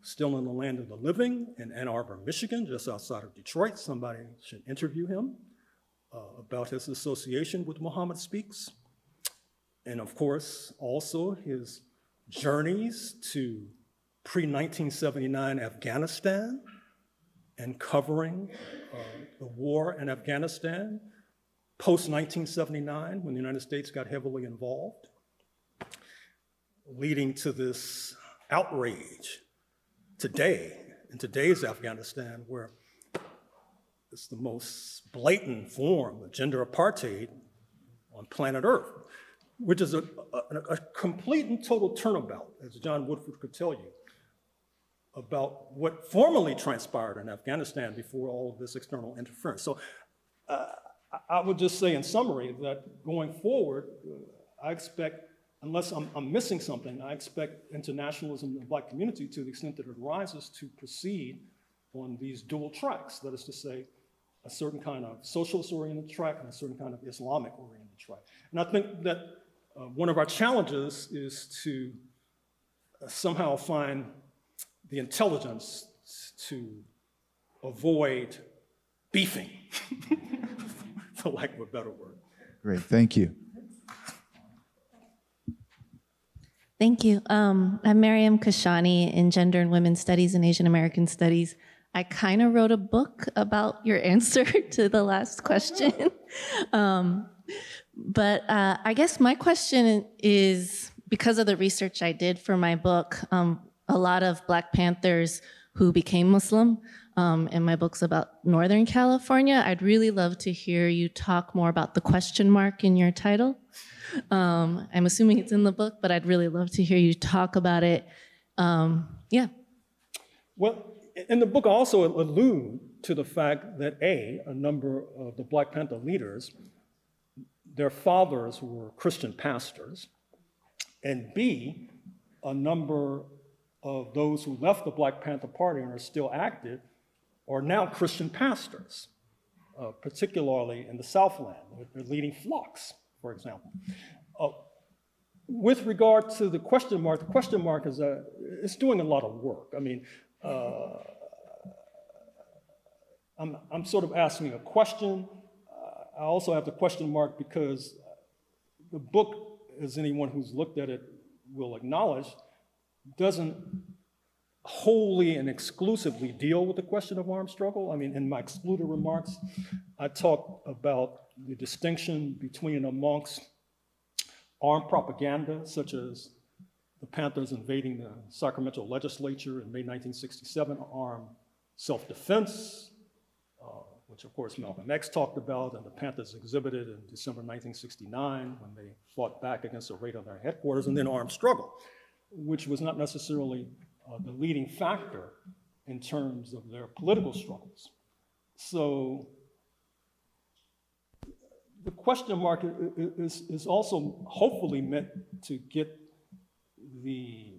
still in the land of the living in Ann Arbor, Michigan, just outside of Detroit. Somebody should interview him about his association with Muhammad Speaks. And of course, also his journeys to pre-1979 Afghanistan and covering the war in Afghanistan, post-1979, when the United States got heavily involved, leading to this outrage today, in today's Afghanistan, where it's the most blatant form of gender apartheid on planet Earth, which is a complete and total turnabout, as John Woodford could tell you, about what formerly transpired in Afghanistan before all of this external interference. So I would just say in summary that going forward, I expect, unless I'm missing something, I expect internationalism in the Black community, to the extent that it arises, to proceed on these dual tracks. That is to say, a certain kind of socialist-oriented track and a certain kind of Islamic-oriented track. And I think that one of our challenges is to somehow find the intelligence to avoid beefing, for lack of a better word. Great, thank you. Thank you. I'm Mariam Kashani in Gender and Women's Studies and Asian American Studies. I kind of wrote a book about your answer to the last question. But I guess my question is, because of the research I did for my book, a lot of Black Panthers who became Muslim, and my book's about Northern California, I'd really love to hear you talk more about the question mark in your title. I'm assuming it's in the book, but I'd really love to hear you talk about it. Yeah. Well, in the book I also allude to the fact that a number of the Black Panther leaders, their fathers were Christian pastors, and B, a number of those who left the Black Panther Party and are still active are now Christian pastors, particularly in the Southland. They're leading flocks for example. With regard to the question mark is it's doing a lot of work. I mean, I'm sort of asking a question. I also have the question mark because the book, as anyone who's looked at it will acknowledge, doesn't wholly and exclusively deal with the question of armed struggle. I mean, in my excluded remarks, I talk about the distinction between and amongst armed propaganda, such as the Panthers invading the Sacramento legislature in May 1967, armed self-defense, which of course Malcolm X talked about, and the Panthers exhibited in December 1969 when they fought back against a raid on their headquarters, and then armed struggle, which was not necessarily the leading factor in terms of their political struggles. So the question mark is also hopefully meant to get the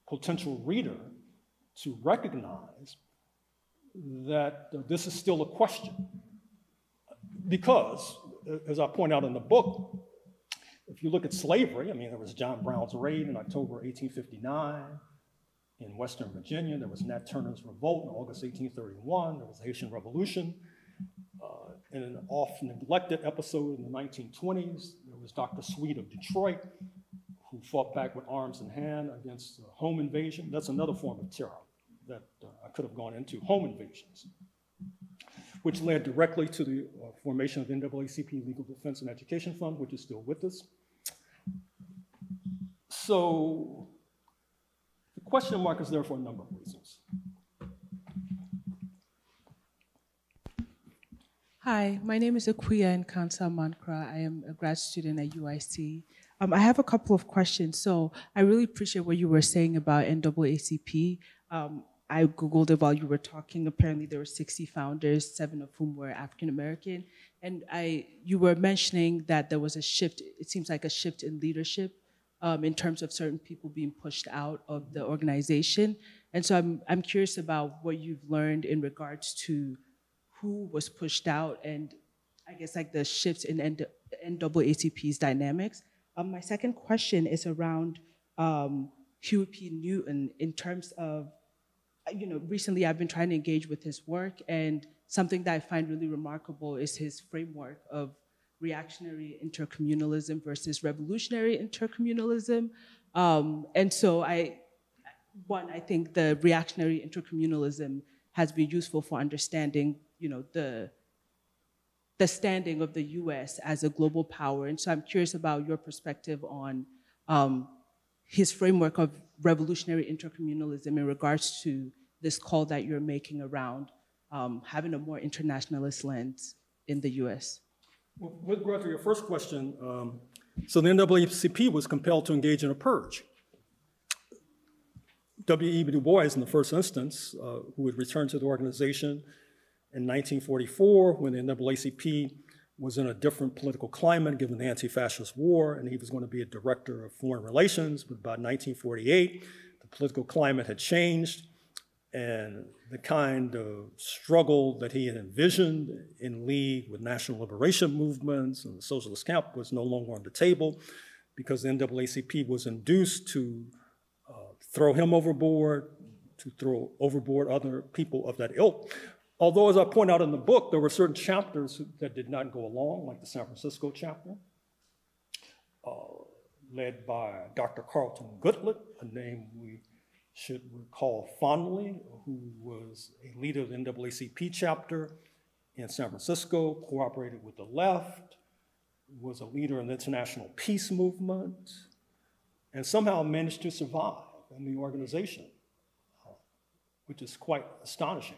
potential reader to recognize that this is still a question. Because, as I point out in the book, if you look at slavery, I mean, there was John Brown's raid in October 1859 in Western Virginia. There was Nat Turner's revolt in August 1831. There was the Haitian Revolution. In an oft-neglected episode in the 1920s, there was Dr. Sweet of Detroit, who fought back with arms in hand against a home invasion. That's another form of terror that I could have gone into, home invasions, which led directly to the formation of the NAACP Legal Defense and Education Fund, which is still with us. So the question mark is there for a number of reasons. Hi, my name is Akuya Nkansa Mankra. I am a grad student at UIC. I have a couple of questions. So I really appreciate what you were saying about NAACP. I Googled it while you were talking. Apparently there were 60 founders, 7 of whom were African-American. And you were mentioning that there was a shift, it seems like a shift in leadership in terms of certain people being pushed out of the organization. And so I'm curious about what you've learned in regards to who was pushed out and I guess like the shifts in NAACP's dynamics. My second question is around Huey P. Newton in terms of, recently I've been trying to engage with his work, and something that I find really remarkable is his framework of reactionary intercommunalism versus revolutionary intercommunalism. And so I think the reactionary intercommunalism has been useful for understanding, the standing of the US as a global power. And so I'm curious about your perspective on his framework of revolutionary intercommunalism in regards to this call that you're making around having a more internationalist lens in the US. Well, with regard to your first question, so the NAACP was compelled to engage in a purge. W.E.B. Du Bois, in the first instance, who had returned to the organization in 1944 when the NAACP was in a different political climate given the anti-fascist war, and he was going to be a director of foreign relations. But by 1948, the political climate had changed, and the kind of struggle that he had envisioned in league with national liberation movements and the socialist camp was no longer on the table because the NAACP was induced to throw him overboard, to throw overboard other people of that ilk. Although, as I point out in the book, there were certain chapters that did not go along, like the San Francisco chapter, led by Dr. Carlton Goodlett, a name we should recall fondly, who was a leader of the NAACP chapter in San Francisco, cooperated with the left, was a leader in the international peace movement, and somehow managed to survive in the organization, which is quite astonishing.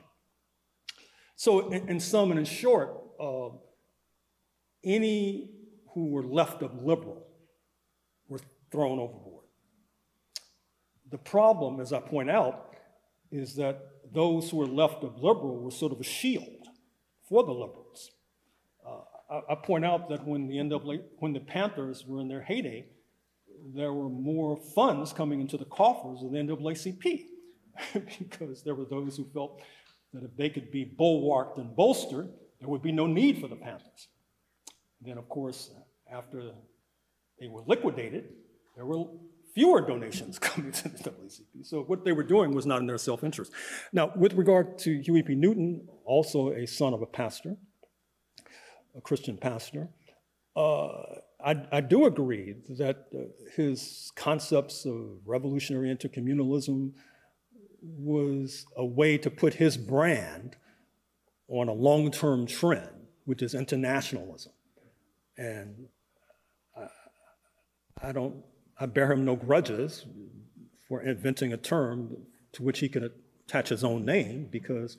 So in sum and in short, any who were left of liberal were thrown overboard. The problem, as I point out, is that those who were left of liberal were sort of a shield for the liberals. I point out that when the Panthers were in their heyday, there were more funds coming into the coffers of the NAACP because there were those who felt that if they could be bulwarked and bolstered, there would be no need for the Panthers. Then, of course, after they were liquidated, there were fewer donations coming to the NAACP. So what they were doing was not in their self-interest. Now, with regard to Huey P. Newton, also a son of a pastor, a Christian pastor, I do agree that his concepts of revolutionary intercommunalism was a way to put his brand on a long-term trend, which is internationalism. And I bear him no grudges for inventing a term to which he could attach his own name, because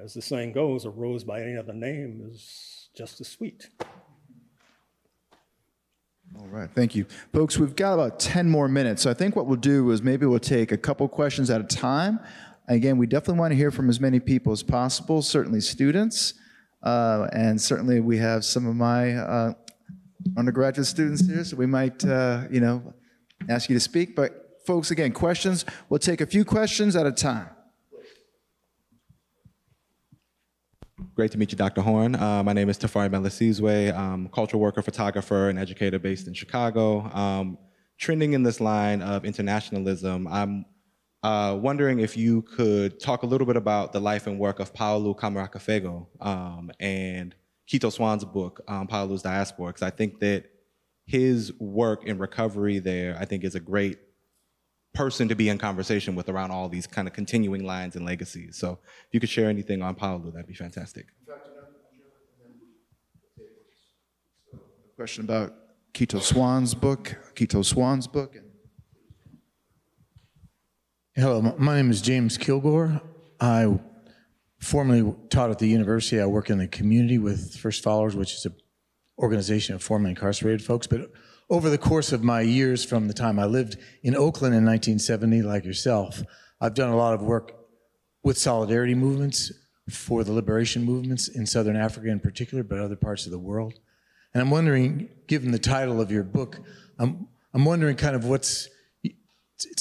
as the saying goes, a rose by any other name is just as sweet. All right, thank you. Folks, we've got about 10 more minutes, so I think what we'll do is maybe we'll take a couple questions at a time. Again, we definitely want to hear from as many people as possible, certainly students, and certainly we have some of my undergraduate students here, so we might, ask you to speak. But folks, again, questions, we'll take a few questions at a time. Great to meet you, Dr. Horne. My name is Tafari Melisizwe. I'm a cultural worker, photographer, and educator based in Chicago. Trending in this line of internationalism, I'm wondering if you could talk a little bit about the life and work of Paolo Camaracafego and Quito Swan's book, Paolo's Diaspora, because I think that his work in recovery there, I think, is a great person to be in conversation with around all these kind of continuing lines and legacies. So if you could share anything on Paolo, that'd be fantastic. A question about Quito Swan's book. Hello, my name is James Kilgore. I formerly taught at the university. I work in the community with First Followers, which is an organization of formerly incarcerated folks. But over the course of my years, from the time I lived in Oakland in 1970, like yourself, I've done a lot of work with solidarity movements for the liberation movements in Southern Africa in particular, but other parts of the world. And I'm wondering, given the title of your book, I'm wondering kind of it's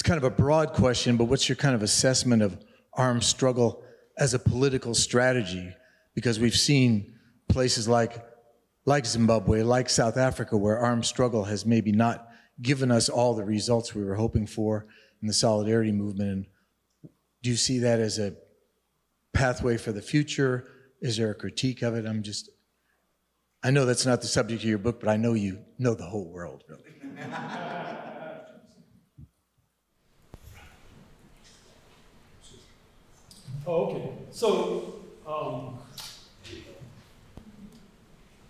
kind of a broad question, but what's your kind of assessment of armed struggle as a political strategy? Because we've seen places like Zimbabwe, like South Africa, where armed struggle has maybe not given us all the results we were hoping for in the solidarity movement. And do you see that as a pathway for the future? Is there a critique of it? I know that's not the subject of your book, but I know you know the whole world, really. Oh, okay. So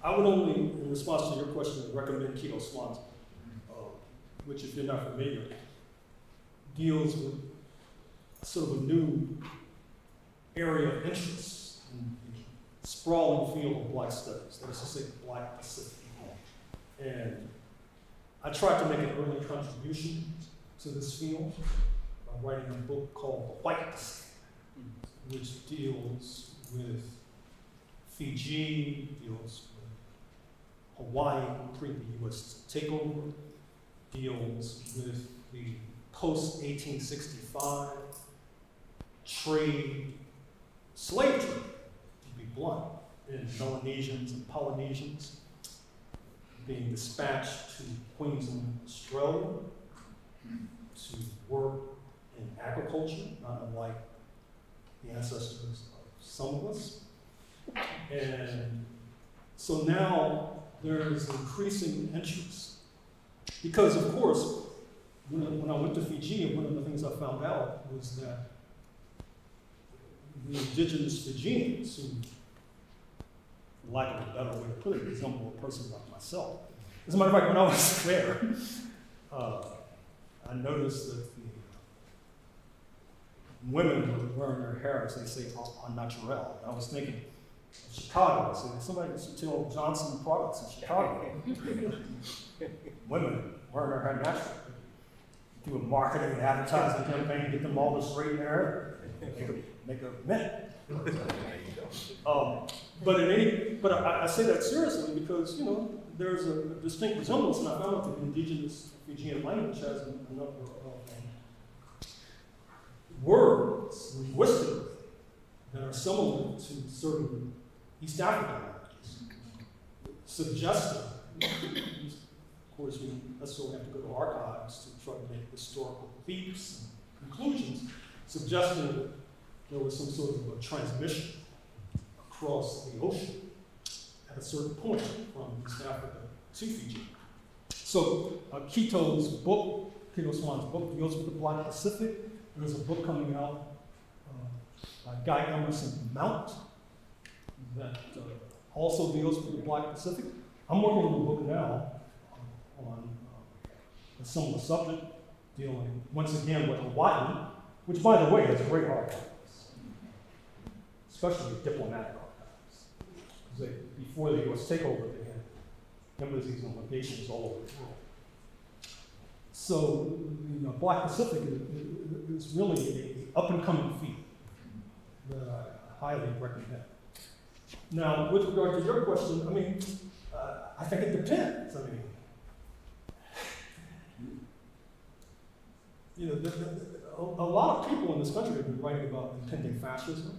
I would only, in response to your question, recommend Quito Swan's, which, if you're not familiar, deals with sort of a new area of interest in the sprawling field of Black studies, that is to say, Black Pacific. And I tried to make an early contribution to this field by writing a book called The White Pacific, which deals with Fiji, deals with Hawaii pre the U.S. takeover, deals with the post-1865 trade, slave trade, to be blunt, in Melanesians and Polynesians being dispatched to Queensland, Australia, to work in agriculture, not unlike the ancestors of some of us. And so now there is increasing interest. Because, of course, when I went to Fiji, one of the things I found out was that the indigenous Fijians, who, for lack of a better way to put it, resemble a person like myself. As a matter of fact, when I was there, I noticed that the women were wearing their hair, as they say, en naturel. And I was thinking of Chicago. So somebody should tell Johnson Products in Chicago. Women wearing their hair naturally. Do a marketing and advertising campaign, get them all the straight hair, make a mint. But I say that seriously because, there's a distinct resemblance, and I found that the indigenous Fijian language has a number of words, linguistically, that are similar to certain East African languages, suggesting Of course, we necessarily have to go to archives to try to make historical leaps and conclusions, suggesting that there was some sort of a transmission across the ocean at a certain point from East Africa to Fiji. So Quito's book, Quito Swan's book, deals with the Black Pacific. There's a book coming out by Guy Emerson Mount that also deals with the Black Pacific. I'm working on a book now on a similar subject, dealing once again with Hawaii, which, by the way, has great archives, especially diplomatic archives. Before the U.S. takeover, they had embassies and legations all over the world. So, Black Pacific is really an up-and-coming field that I highly recommend. Now, with regard to your question, I mean, I think it depends. I mean, a lot of people in this country have been writing about impending fascism.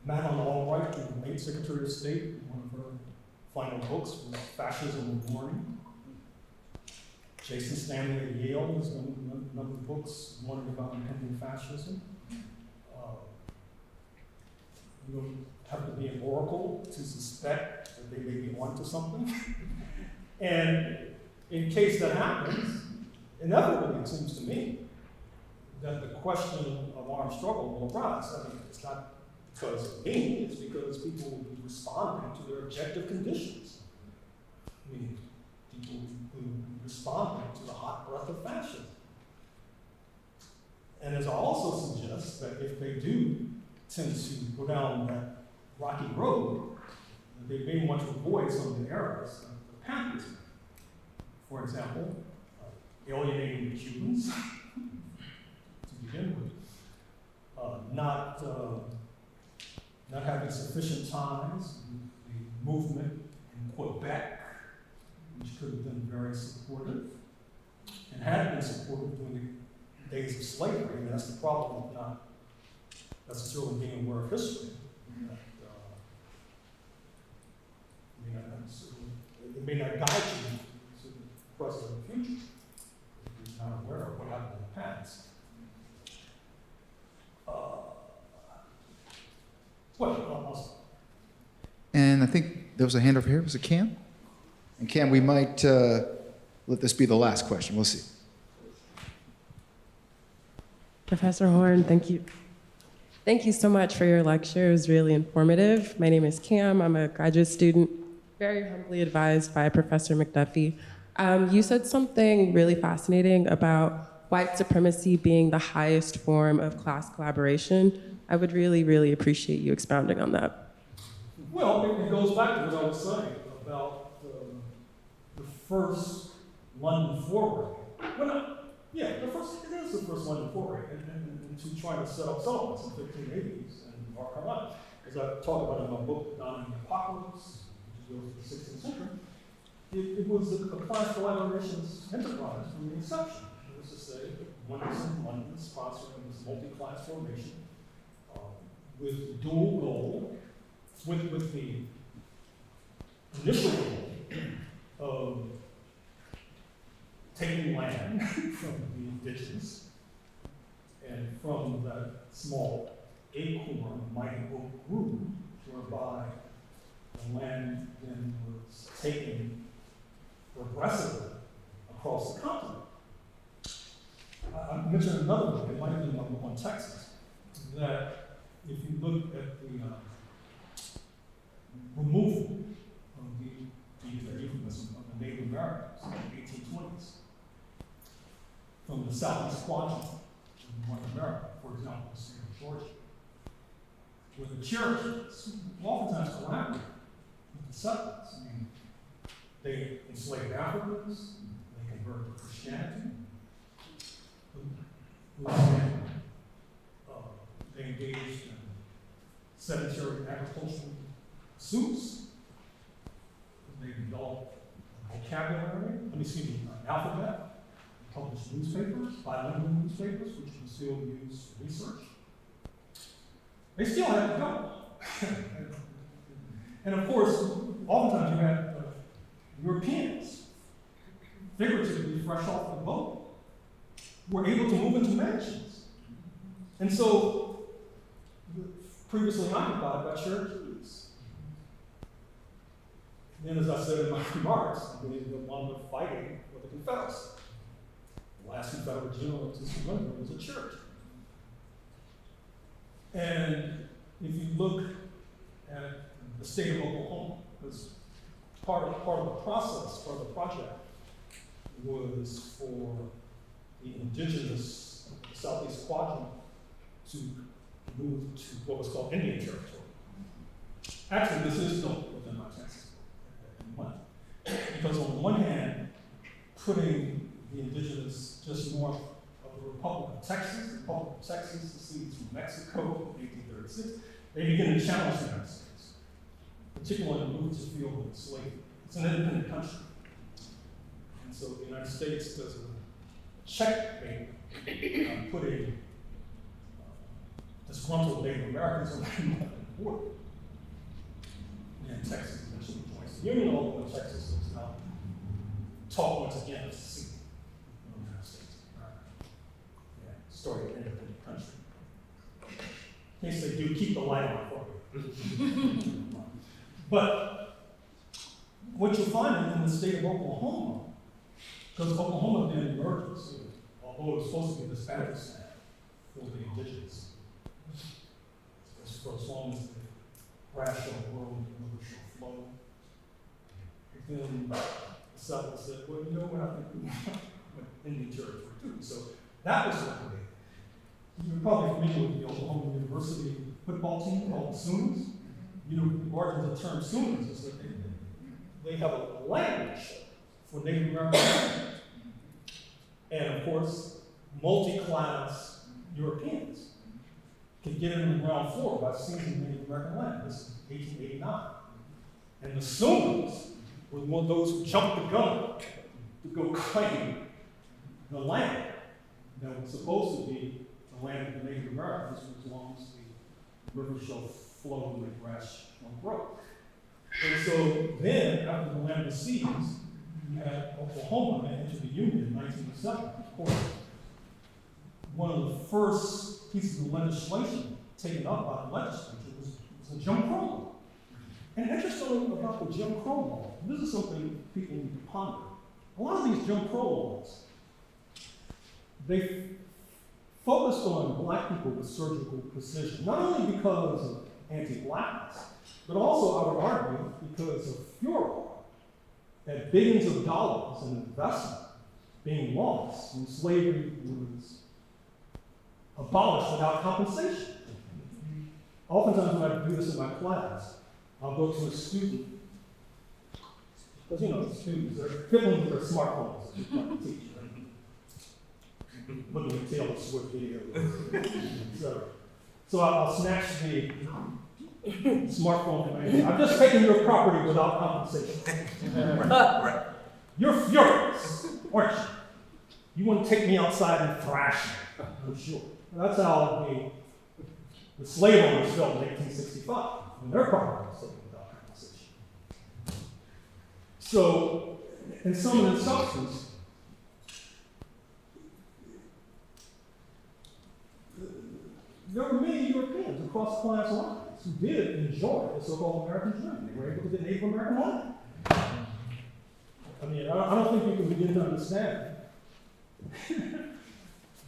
Madeleine Albright, the late Secretary of State, one of her final books was Fascism and Warning. Jason Stanley at Yale has done a number of books warning about impending fascism. You don't have to be an oracle to suspect that they may be onto something. And in case that happens, inevitably, it seems to me, that the question of armed struggle will arise. I mean, it's not because of me, it's because people will be responding to their objective conditions. I mean, people who are responding to the hot breath of fascism. And as I also suggest, that if they do tend to go down that rocky road, they may want to avoid some of the errors of the path. For example, alienating the Cubans, to begin with, not having sufficient ties with the movement in Quebec, which could have been very supportive, and had been supportive during the days of slavery. I mean, that's the problem with not necessarily being aware of history. It may not guide you to the present and future if you're not aware of what happened in the past. And I think there was a hand over here. Was it Cam? And Cam, we might let this be the last question. We'll see. Professor Horne, thank you. Thank you so much for your lecture. It was really informative. My name is Cam. I'm a graduate student, very humbly advised by Professor McDuffie. You said something really fascinating about white supremacy being the highest form of class collaboration. I would really, really appreciate you expounding on that. Well, it goes back to what I was saying about the first London foray. Well, it is the first London foray, and to try to set up settlements in the 1580s in North Carolina. As I talk about in my book, Down in the Apocalypse, which goes to the 16th century, it was a class collaboration's enterprise from the inception. That is to say, winners in London sponsoring this multi-class formation with dual goal, with the initial goal of taking land from the indigenous, and from that small acorn mighty oak grew, whereby the land then was taken progressively across the continent. I mentioned another book, it might have been number one, Texas, that if you look at the removal of the euphemism of the Native Americans in the 1820s from the southeast quadrant of North America, for example, the state of Georgia, where the Cherokees oftentimes collaborated with the settlers. I mean, they enslaved Africans, they converted to Christianity, they engaged in sedentary agricultural pursuits. They developed a vocabulary, an alphabet, published newspapers, bilingual newspapers, which were still used for research. They still had to go. And of course, oftentimes you had Europeans, figuratively fresh off the boat, were able to move into mansions. And so, previously occupied by Cherokees. Then, as I said in my remarks, they were one of fighting for the Confederacy. The last Confederate general to surrender was a Cherokee. And if you look at the state of Oklahoma, because part of the process, part of the project, was for the indigenous of the Southeast Quadrant to move to what was called Indian Territory. Actually, this is still within my Texas, because on one hand, putting the indigenous just north of the Republic of Texas, the Republic of Texas secedes from Mexico in 1836, they begin to challenge the United States, particularly in the movement to field of slavery. It's an independent country. And so the United States does a checkmate on putting disgruntled Native Americans on the border. And Texas eventually joins the Union, although Texas is now taught once again as a secret of the United States. Yeah, story of an independent country. In case they do, keep the light on for you. But what you'll find in the state of Oklahoma, because Oklahoma did emerge, although it was supposed to be this battle stand for the indigenous, for as long as the grass shall grow and the river shall flow. But then the settlers said, well, you know what, I think we want Indian territory too. So that was what they did. You're probably familiar with the Oklahoma University football team called the Sooners. You know, the origins of the term Sooners is that they have a language for Native Americans. And of course, multi-class Europeans can get in the ground floor by seizing Native American land. This is 1889. And the Sooners were one of those who jumped the gun to go claim the land that was supposed to be the land of the Native Americans, as long as the river shall flow and the grass shall grow. And so then, after the land was seized, you had Oklahoma enter the Union in 1907. Of course, one of the first pieces of legislation taken up by the legislature was the Jim Crow law. And interesting about the Jim Crow law, this is something people need to ponder. A lot of these Jim Crow laws, they focused on black people with surgical precision, not only because of anti-blackness, but also, I would argue, because of furor at billions of dollars in investment being lost when slavery was abolished without compensation. Oftentimes when I do this in my class, I'll go to a student, because you know, students are fiddling with their smartphones as they're trying to teach, right? Looking at Taylor Swift videos, so I'll snatch the smartphone from me. I've just taken your property without compensation. You're furious, aren't you? You want to take me outside and thrash me, I'm sure. That's how the slave owners felt in 1865, when their property was taken without compensation. So, in some of the substance, there were many Europeans across class lines who did enjoy the so-called American dream. They were able to get Native American land. I mean, I don't think you can begin to understand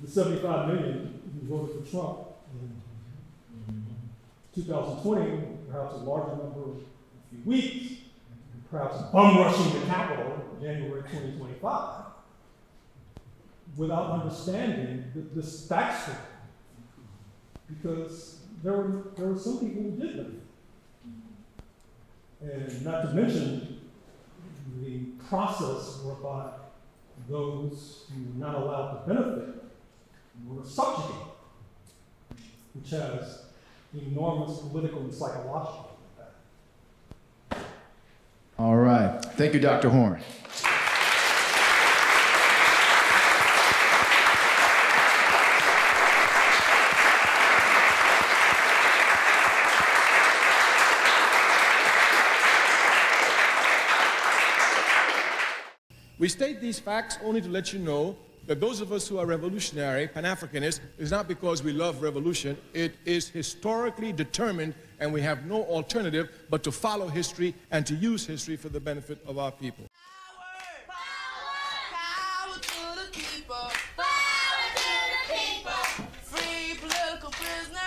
the 75 million who voted for Trump in 2020, perhaps a larger number in a few weeks, perhaps bum rushing the Capitol in January 2025, without understanding this backstory. Because there were some people who did live. And not to mention the process whereby those who were not allowed to benefit were subjugated, which has enormous political and psychological impact. All right. Thank you, Dr. Horne. We state these facts only to let you know that those of us who are revolutionary, Pan-Africanists, is not because we love revolution. It is historically determined, and we have no alternative but to follow history and to use history for the benefit of our people. Power to the people. Power to the people. Free political prisoners.